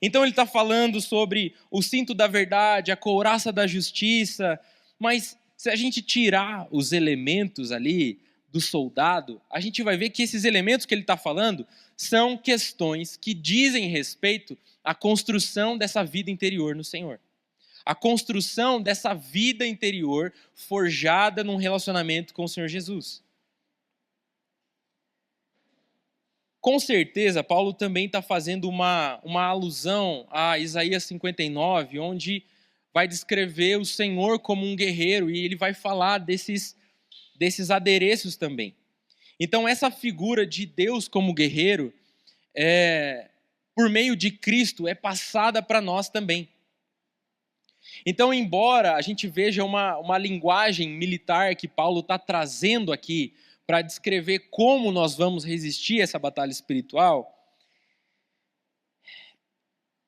Então ele está falando sobre o cinto da verdade, a couraça da justiça, mas se a gente tirar os elementos ali do soldado, a gente vai ver que esses elementos que ele está falando são questões que dizem respeito à construção dessa vida interior no Senhor. A construção dessa vida interior forjada num relacionamento com o Senhor Jesus. Com certeza, Paulo também está fazendo uma alusão a Isaías 59, onde vai descrever o Senhor como um guerreiro, e ele vai falar desses adereços também. Então, essa figura de Deus como guerreiro, por meio de Cristo, é passada para nós também. Então, embora a gente veja uma linguagem militar que Paulo está trazendo aqui para descrever como nós vamos resistir a essa batalha espiritual,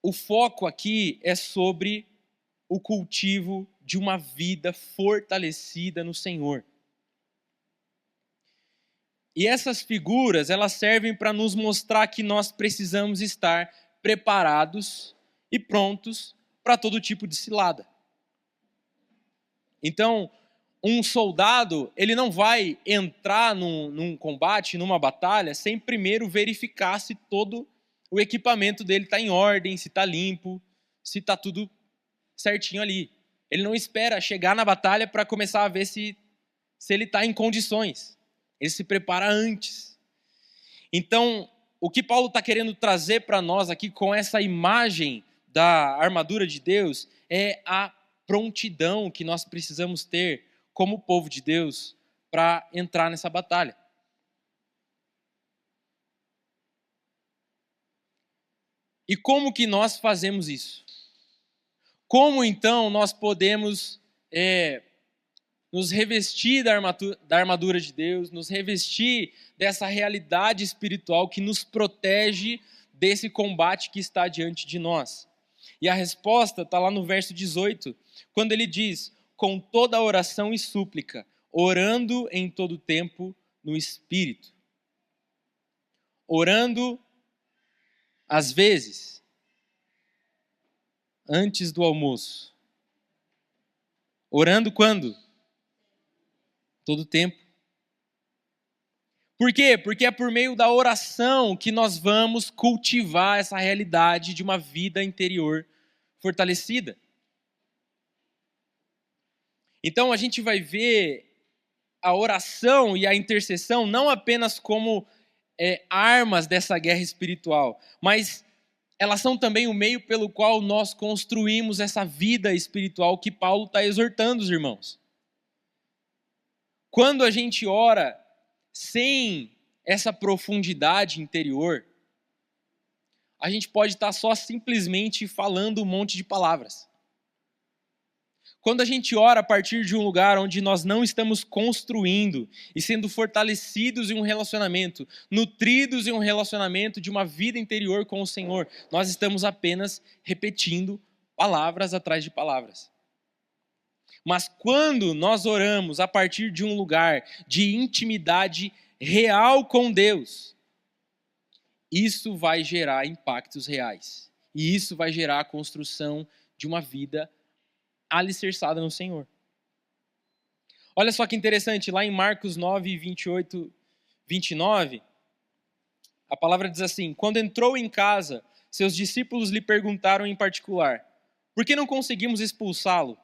o foco aqui é sobre o cultivo de uma vida fortalecida no Senhor. E essas figuras, elas servem para nos mostrar que nós precisamos estar preparados e prontos para todo tipo de cilada. Então, um soldado, ele não vai entrar num combate, numa batalha, sem primeiro verificar se todo o equipamento dele está em ordem, se está limpo, se está tudo certinho ali. Ele não espera chegar na batalha para começar a ver se ele está em condições. Ele se prepara antes. Então, o que Paulo está querendo trazer para nós aqui com essa imagem da armadura de Deus é a prontidão que nós precisamos ter como povo de Deus para entrar nessa batalha. E como que nós fazemos isso? Como então nós podemos nos revestir da armadura de Deus, nos revestir dessa realidade espiritual que nos protege desse combate que está diante de nós? E a resposta está lá no verso 18, quando ele diz: com toda oração e súplica, orando em todo tempo no Espírito. Orando, às vezes, antes do almoço. Orando quando? Todo tempo. Por quê? Porque é por meio da oração que nós vamos cultivar essa realidade de uma vida interior fortalecida. Então a gente vai ver a oração e a intercessão não apenas como armas dessa guerra espiritual, mas elas são também o meio pelo qual nós construímos essa vida espiritual que Paulo está exortando os irmãos. Quando a gente ora sem essa profundidade interior, a gente pode estar só simplesmente falando um monte de palavras. Quando a gente ora a partir de um lugar onde nós não estamos construindo e sendo fortalecidos em um relacionamento, nutridos em um relacionamento de uma vida interior com o Senhor, nós estamos apenas repetindo palavras atrás de palavras. Mas quando nós oramos a partir de um lugar de intimidade real com Deus, isso vai gerar impactos reais. E isso vai gerar a construção de uma vida alicerçada no Senhor. Olha só que interessante, lá em Marcos 9, 28, 29, a palavra diz assim: quando entrou em casa, seus discípulos lhe perguntaram em particular: por que não conseguimos expulsá-lo?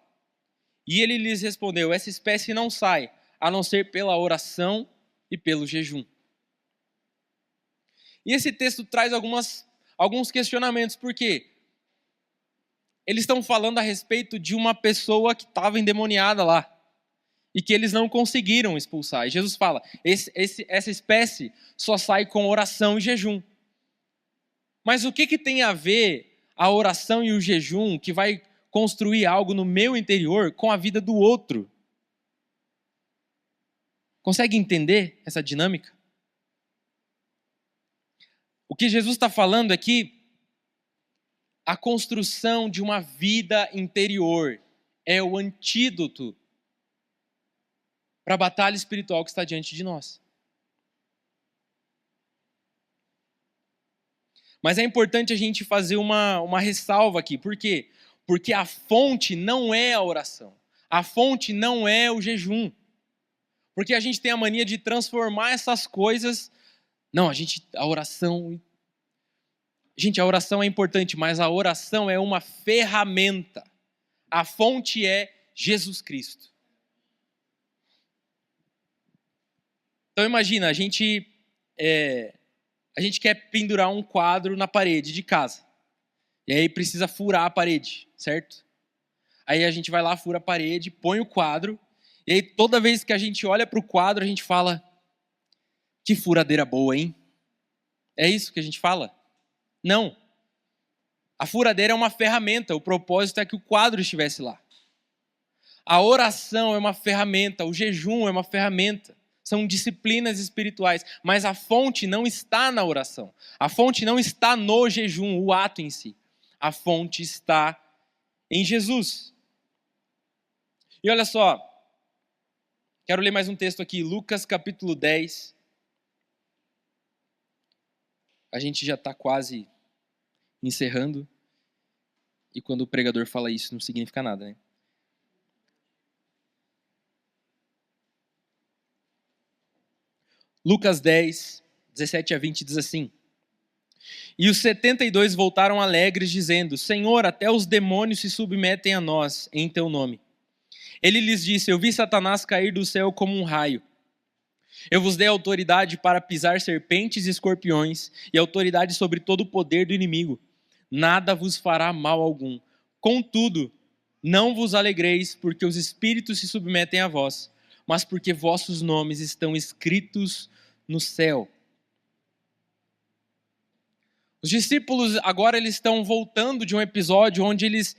E ele lhes respondeu: essa espécie não sai, a não ser pela oração e pelo jejum. E esse texto traz alguns questionamentos, por quê? Eles estão falando a respeito de uma pessoa que estava endemoniada lá e que eles não conseguiram expulsar. E Jesus fala, essa espécie só sai com oração e jejum. Mas o que tem a ver a oração e o jejum, que vai construir algo no meu interior, com a vida do outro? Consegue entender essa dinâmica? O que Jesus está falando é que a construção de uma vida interior é o antídoto para a batalha espiritual que está diante de nós. Mas é importante a gente fazer uma ressalva aqui. Por quê? Porque a fonte não é a oração. A fonte não é o jejum. Porque a gente tem a mania de transformar essas coisas. Não, a oração... Gente, a oração é importante, mas a oração é uma ferramenta. A fonte é Jesus Cristo. Então imagina, a gente quer pendurar um quadro na parede de casa. E aí precisa furar a parede, certo? Aí a gente vai lá, fura a parede, põe o quadro. E aí toda vez que a gente olha para o quadro, a gente fala: que furadeira boa, hein? É isso que a gente fala? Não. A furadeira é uma ferramenta. O propósito é que o quadro estivesse lá. A oração é uma ferramenta. O jejum é uma ferramenta. São disciplinas espirituais. Mas a fonte não está na oração. A fonte não está no jejum, o ato em si. A fonte está em Jesus. E olha só, quero ler mais um texto aqui, Lucas capítulo 10. A gente já está quase encerrando. E quando o pregador fala isso, não significa nada, né? Lucas 10, 17 a 20 diz assim: E os 72 voltaram alegres, dizendo: Senhor, até os demônios se submetem a nós, em teu nome. Ele lhes disse: Eu vi Satanás cair do céu como um raio. Eu vos dei autoridade para pisar serpentes e escorpiões, e autoridade sobre todo o poder do inimigo. Nada vos fará mal algum. Contudo, não vos alegreis, porque os espíritos se submetem a vós, mas porque vossos nomes estão escritos no céu. Os discípulos agora eles estão voltando de um episódio onde eles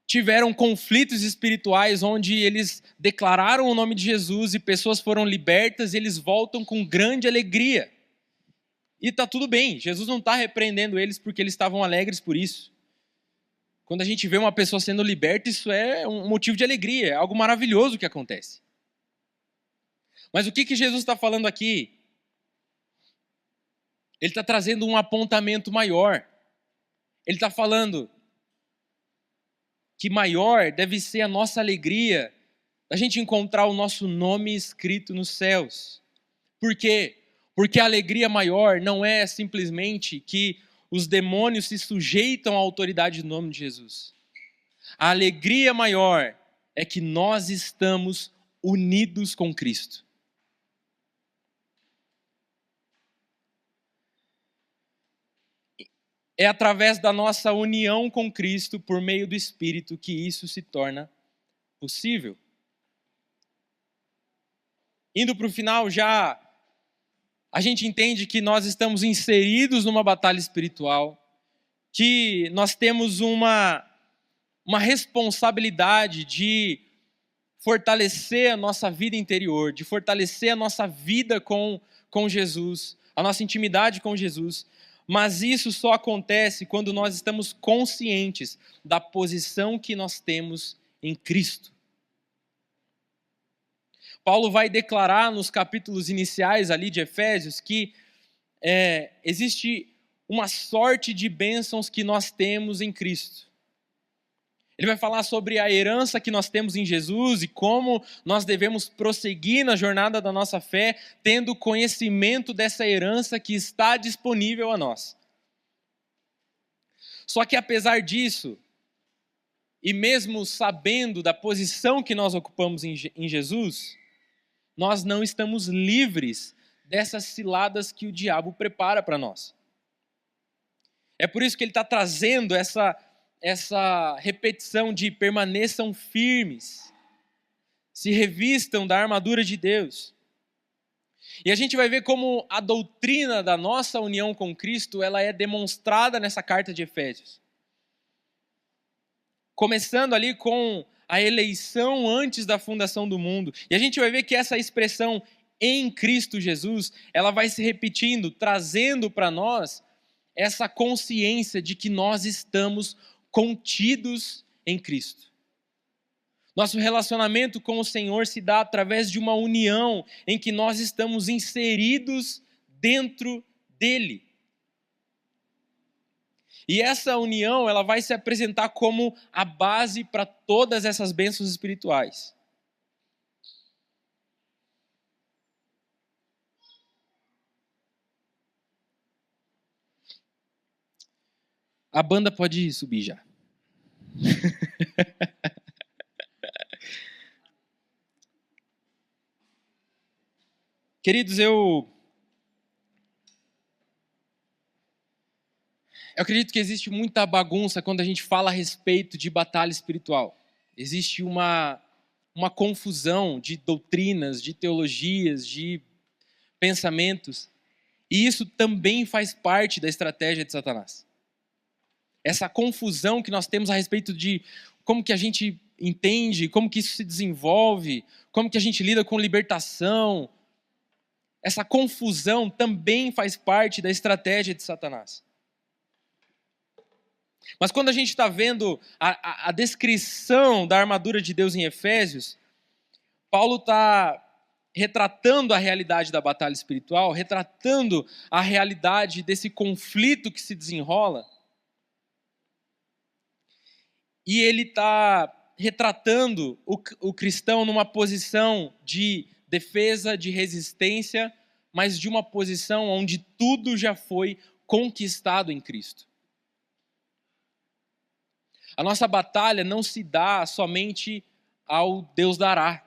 tiveram conflitos espirituais, onde eles declararam o nome de Jesus e pessoas foram libertas, e eles voltam com grande alegria. E está tudo bem, Jesus não está repreendendo eles porque eles estavam alegres por isso. Quando a gente vê uma pessoa sendo liberta, isso é um motivo de alegria, é algo maravilhoso que acontece. Mas o que Jesus está falando aqui? Ele está trazendo um apontamento maior. Ele está falando que maior deve ser a nossa alegria da gente encontrar o nosso nome escrito nos céus. Por quê? Porque a alegria maior não é simplesmente que os demônios se sujeitam à autoridade do nome de Jesus. A alegria maior é que nós estamos unidos com Cristo. É através da nossa união com Cristo, por meio do Espírito, que isso se torna possível. Indo para o final já, a gente entende que nós estamos inseridos numa batalha espiritual, que nós temos uma responsabilidade de fortalecer a nossa vida interior, de fortalecer a nossa vida com Jesus, a nossa intimidade com Jesus. Mas isso só acontece quando nós estamos conscientes da posição que nós temos em Cristo. Paulo vai declarar nos capítulos iniciais ali de Efésios que existe uma sorte de bênçãos que nós temos em Cristo. Ele vai falar sobre a herança que nós temos em Jesus e como nós devemos prosseguir na jornada da nossa fé, tendo conhecimento dessa herança que está disponível a nós. Só que apesar disso, e mesmo sabendo da posição que nós ocupamos em Jesus, nós não estamos livres dessas ciladas que o diabo prepara para nós. É por isso que ele está trazendo essa repetição de permaneçam firmes, se revistam da armadura de Deus. E a gente vai ver como a doutrina da nossa união com Cristo, ela é demonstrada nessa carta de Efésios. Começando ali com a eleição antes da fundação do mundo. E a gente vai ver que essa expressão em Cristo Jesus, ela vai se repetindo, trazendo para nós essa consciência de que nós estamos contidos em Cristo. Nosso relacionamento com o Senhor se dá através de uma união em que nós estamos inseridos dentro dele. E essa união, ela vai se apresentar como a base para todas essas bênçãos espirituais. A banda pode subir já. Queridos, eu acredito que existe muita bagunça quando a gente fala a respeito de batalha espiritual. Existe uma confusão de doutrinas, de teologias, de pensamentos. E isso também faz parte da estratégia de Satanás. Essa confusão que nós temos a respeito de como que a gente entende, como que isso se desenvolve, como que a gente lida com libertação. Essa confusão também faz parte da estratégia de Satanás. Mas quando a gente está vendo a descrição da armadura de Deus em Efésios, Paulo está retratando a realidade da batalha espiritual, retratando a realidade desse conflito que se desenrola. E ele está retratando o cristão numa posição de defesa, de resistência, mas de uma posição onde tudo já foi conquistado em Cristo. A nossa batalha não se dá somente ao Deus dará.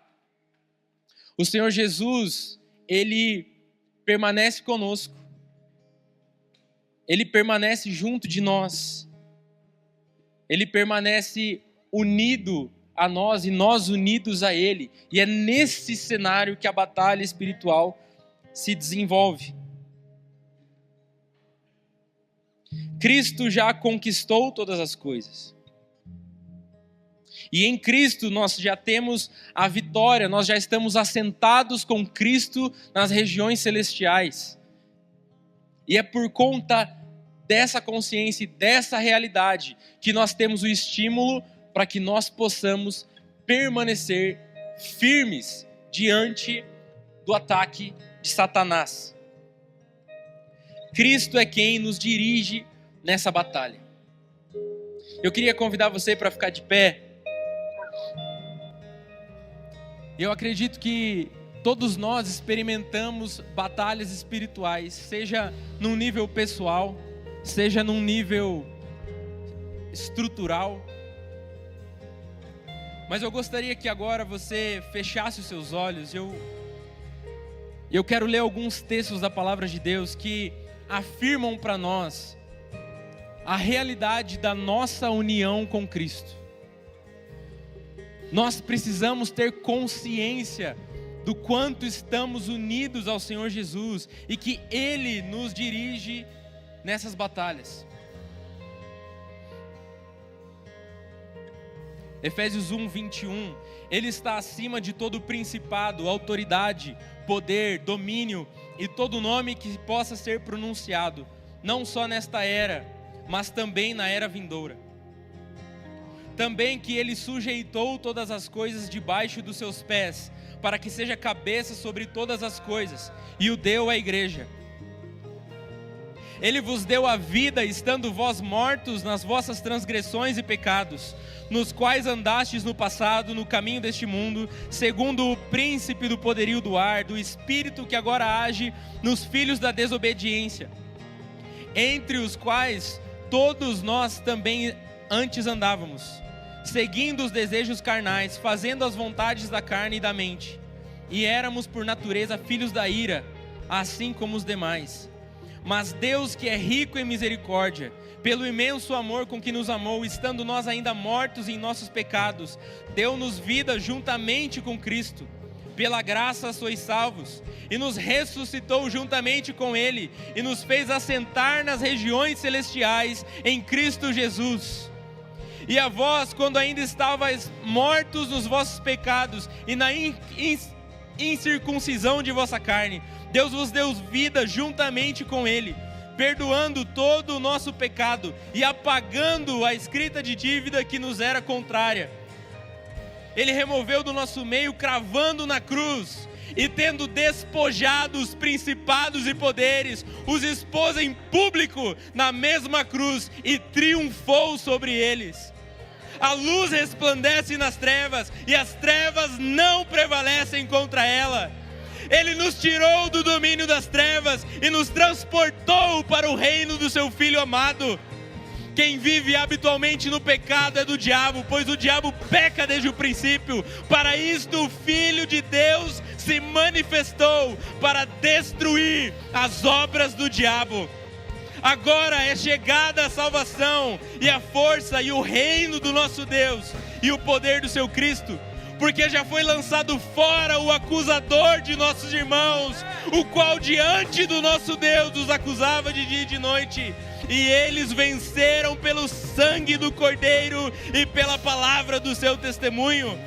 O Senhor Jesus, Ele permanece conosco. Ele permanece junto de nós. Ele permanece unido a nós e nós unidos a Ele. E é nesse cenário que a batalha espiritual se desenvolve. Cristo já conquistou todas as coisas. E em Cristo nós já temos a vitória, nós já estamos assentados com Cristo nas regiões celestiais. E é por conta dessa consciência e dessa realidade que nós temos o estímulo para que nós possamos permanecer firmes diante do ataque de Satanás. Cristo é quem nos dirige nessa batalha. Eu queria convidar você para ficar de pé. Eu acredito que todos nós experimentamos batalhas espirituais, seja num nível pessoal, seja num nível estrutural. Mas eu gostaria que agora você fechasse os seus olhos. Eu quero ler alguns textos da palavra de Deus que afirmam para nós a realidade da nossa união com Cristo. Nós precisamos ter consciência do quanto estamos unidos ao Senhor Jesus e que Ele nos dirige nessas batalhas. Efésios 1:21, Ele está acima de todo principado, autoridade, poder, domínio e todo nome que possa ser pronunciado, não só nesta era, mas também na era vindoura. Também que Ele sujeitou todas as coisas debaixo dos seus pés, para que seja cabeça sobre todas as coisas, e o deu à igreja. Ele vos deu a vida, estando vós mortos nas vossas transgressões e pecados, nos quais andastes no passado, no caminho deste mundo, segundo o príncipe do poderio do ar, do espírito que agora age nos filhos da desobediência, entre os quais todos nós também antes andávamos, seguindo os desejos carnais, fazendo as vontades da carne e da mente, e éramos por natureza filhos da ira, assim como os demais. Mas Deus, que é rico em misericórdia, pelo imenso amor com que nos amou, estando nós ainda mortos em nossos pecados, deu-nos vida juntamente com Cristo. Pela graça sois salvos, e nos ressuscitou juntamente com Ele, e nos fez assentar nas regiões celestiais em Cristo Jesus. E a vós, quando ainda estavais mortos nos vossos pecados e na incircuncisão de vossa carne, Deus vos deu vida juntamente com Ele, perdoando todo o nosso pecado e apagando a escrita de dívida que nos era contrária. Ele removeu do nosso meio, cravando na cruz, e tendo despojado os principados e poderes, os expôs em público na mesma cruz e triunfou sobre eles. A luz resplandece nas trevas e as trevas não prevalecem contra ela. Ele nos tirou do domínio das trevas e nos transportou para o reino do seu Filho amado. Quem vive habitualmente no pecado é do diabo, pois o diabo peca desde o princípio. Para isto o Filho de Deus se manifestou, para destruir as obras do diabo. Agora é chegada a salvação e a força e o reino do nosso Deus e o poder do seu Cristo, porque já foi lançado fora o acusador de nossos irmãos, o qual diante do nosso Deus os acusava de dia e de noite. E eles venceram pelo sangue do Cordeiro e pela palavra do seu testemunho.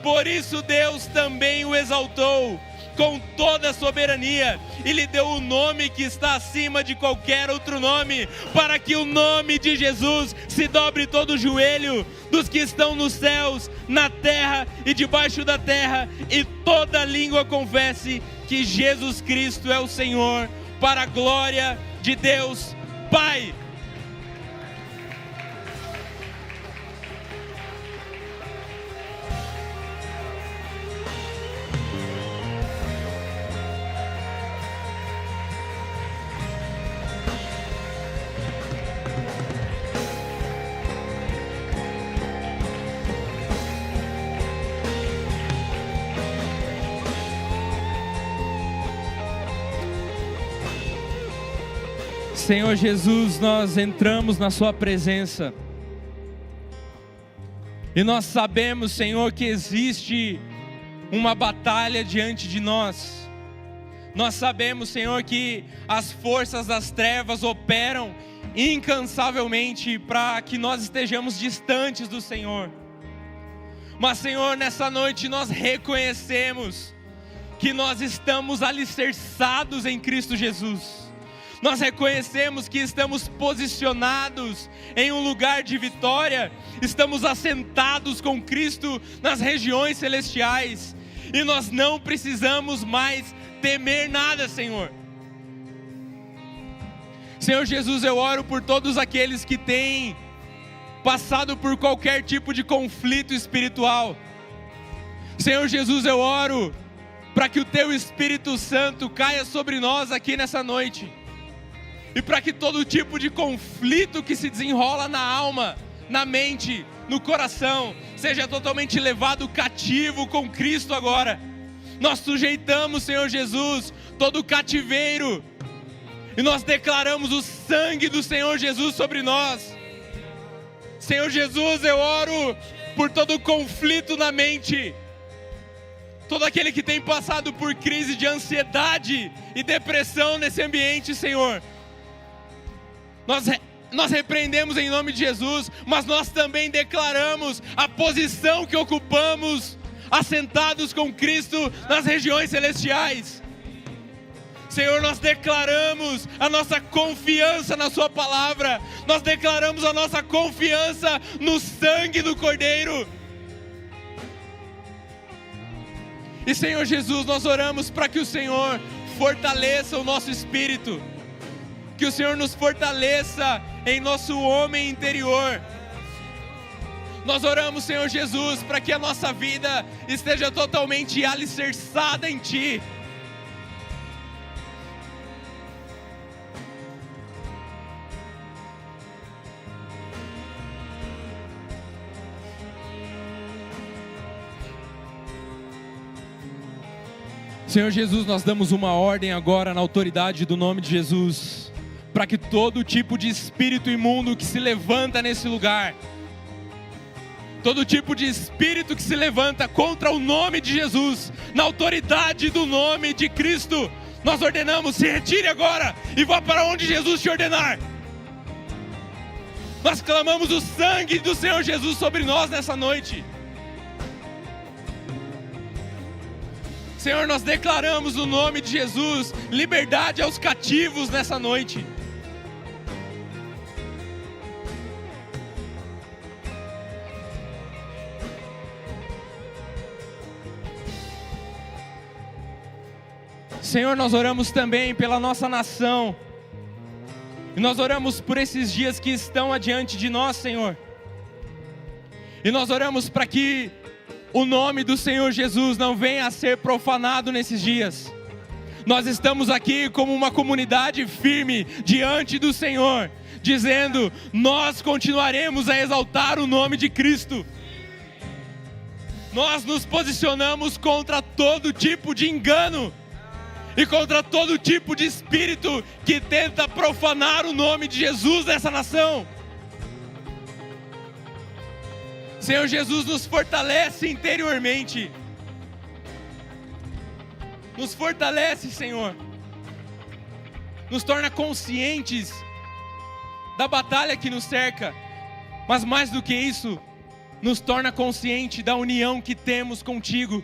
Por isso Deus também o exaltou com toda a soberania e lhe deu o nome que está acima de qualquer outro nome, para que o nome de Jesus se dobre todo o joelho dos que estão nos céus, na terra e debaixo da terra, e toda língua confesse que Jesus Cristo é o Senhor, para a glória de Deus Pai. Senhor Jesus, nós entramos na sua presença e nós sabemos, Senhor, que existe uma batalha diante de nós. Nós sabemos, Senhor, que as forças das trevas operam incansavelmente para que nós estejamos distantes do Senhor. Mas, Senhor, nessa noite nós reconhecemos que nós estamos alicerçados em Cristo Jesus. Nós reconhecemos que estamos posicionados em um lugar de vitória, estamos assentados com Cristo nas regiões celestiais, e nós não precisamos mais temer nada, Senhor. Senhor Jesus, eu oro por todos aqueles que têm passado por qualquer tipo de conflito espiritual. Senhor Jesus, eu oro para que o Teu Espírito Santo caia sobre nós aqui nessa noite, e para que todo tipo de conflito que se desenrola na alma, na mente, no coração, seja totalmente levado cativo com Cristo agora. Nós sujeitamos, Senhor Jesus, todo cativeiro, e nós declaramos o sangue do Senhor Jesus sobre nós. Senhor Jesus, eu oro por todo conflito na mente, todo aquele que tem passado por crise de ansiedade e depressão nesse ambiente, Senhor. Nós repreendemos em nome de Jesus, mas nós também declaramos a posição que ocupamos, assentados com Cristo nas regiões celestiais. Senhor, nós declaramos a nossa confiança na Sua palavra, nós declaramos a nossa confiança no sangue do Cordeiro. E, Senhor Jesus, nós oramos para que o Senhor fortaleça o nosso espírito, que o Senhor nos fortaleça em nosso homem interior. Nós oramos, Senhor Jesus, para que a nossa vida esteja totalmente alicerçada em Ti. Senhor Jesus, nós damos uma ordem agora na autoridade do nome de Jesus, para que todo tipo de espírito imundo que se levanta nesse lugar, todo tipo de espírito que se levanta contra o nome de Jesus, na autoridade do nome de Cristo, nós ordenamos, se retire agora e vá para onde Jesus te ordenar. Nós clamamos o sangue do Senhor Jesus sobre nós nessa noite. Senhor, nós declaramos no nome de Jesus liberdade aos cativos nessa noite. Senhor, nós oramos também pela nossa nação, e nós oramos por esses dias que estão adiante de nós, Senhor, e nós oramos para que o nome do Senhor Jesus não venha a ser profanado nesses dias. Nós estamos aqui como uma comunidade firme diante do Senhor, dizendo, nós continuaremos a exaltar o nome de Cristo. Nós nos posicionamos contra todo tipo de engano e contra todo tipo de espírito que tenta profanar o nome de Jesus nessa nação. Senhor Jesus, nos fortalece interiormente. Nos fortalece, Senhor. Nos torna conscientes da batalha que nos cerca. Mas mais do que isso, nos torna consciente da união que temos contigo.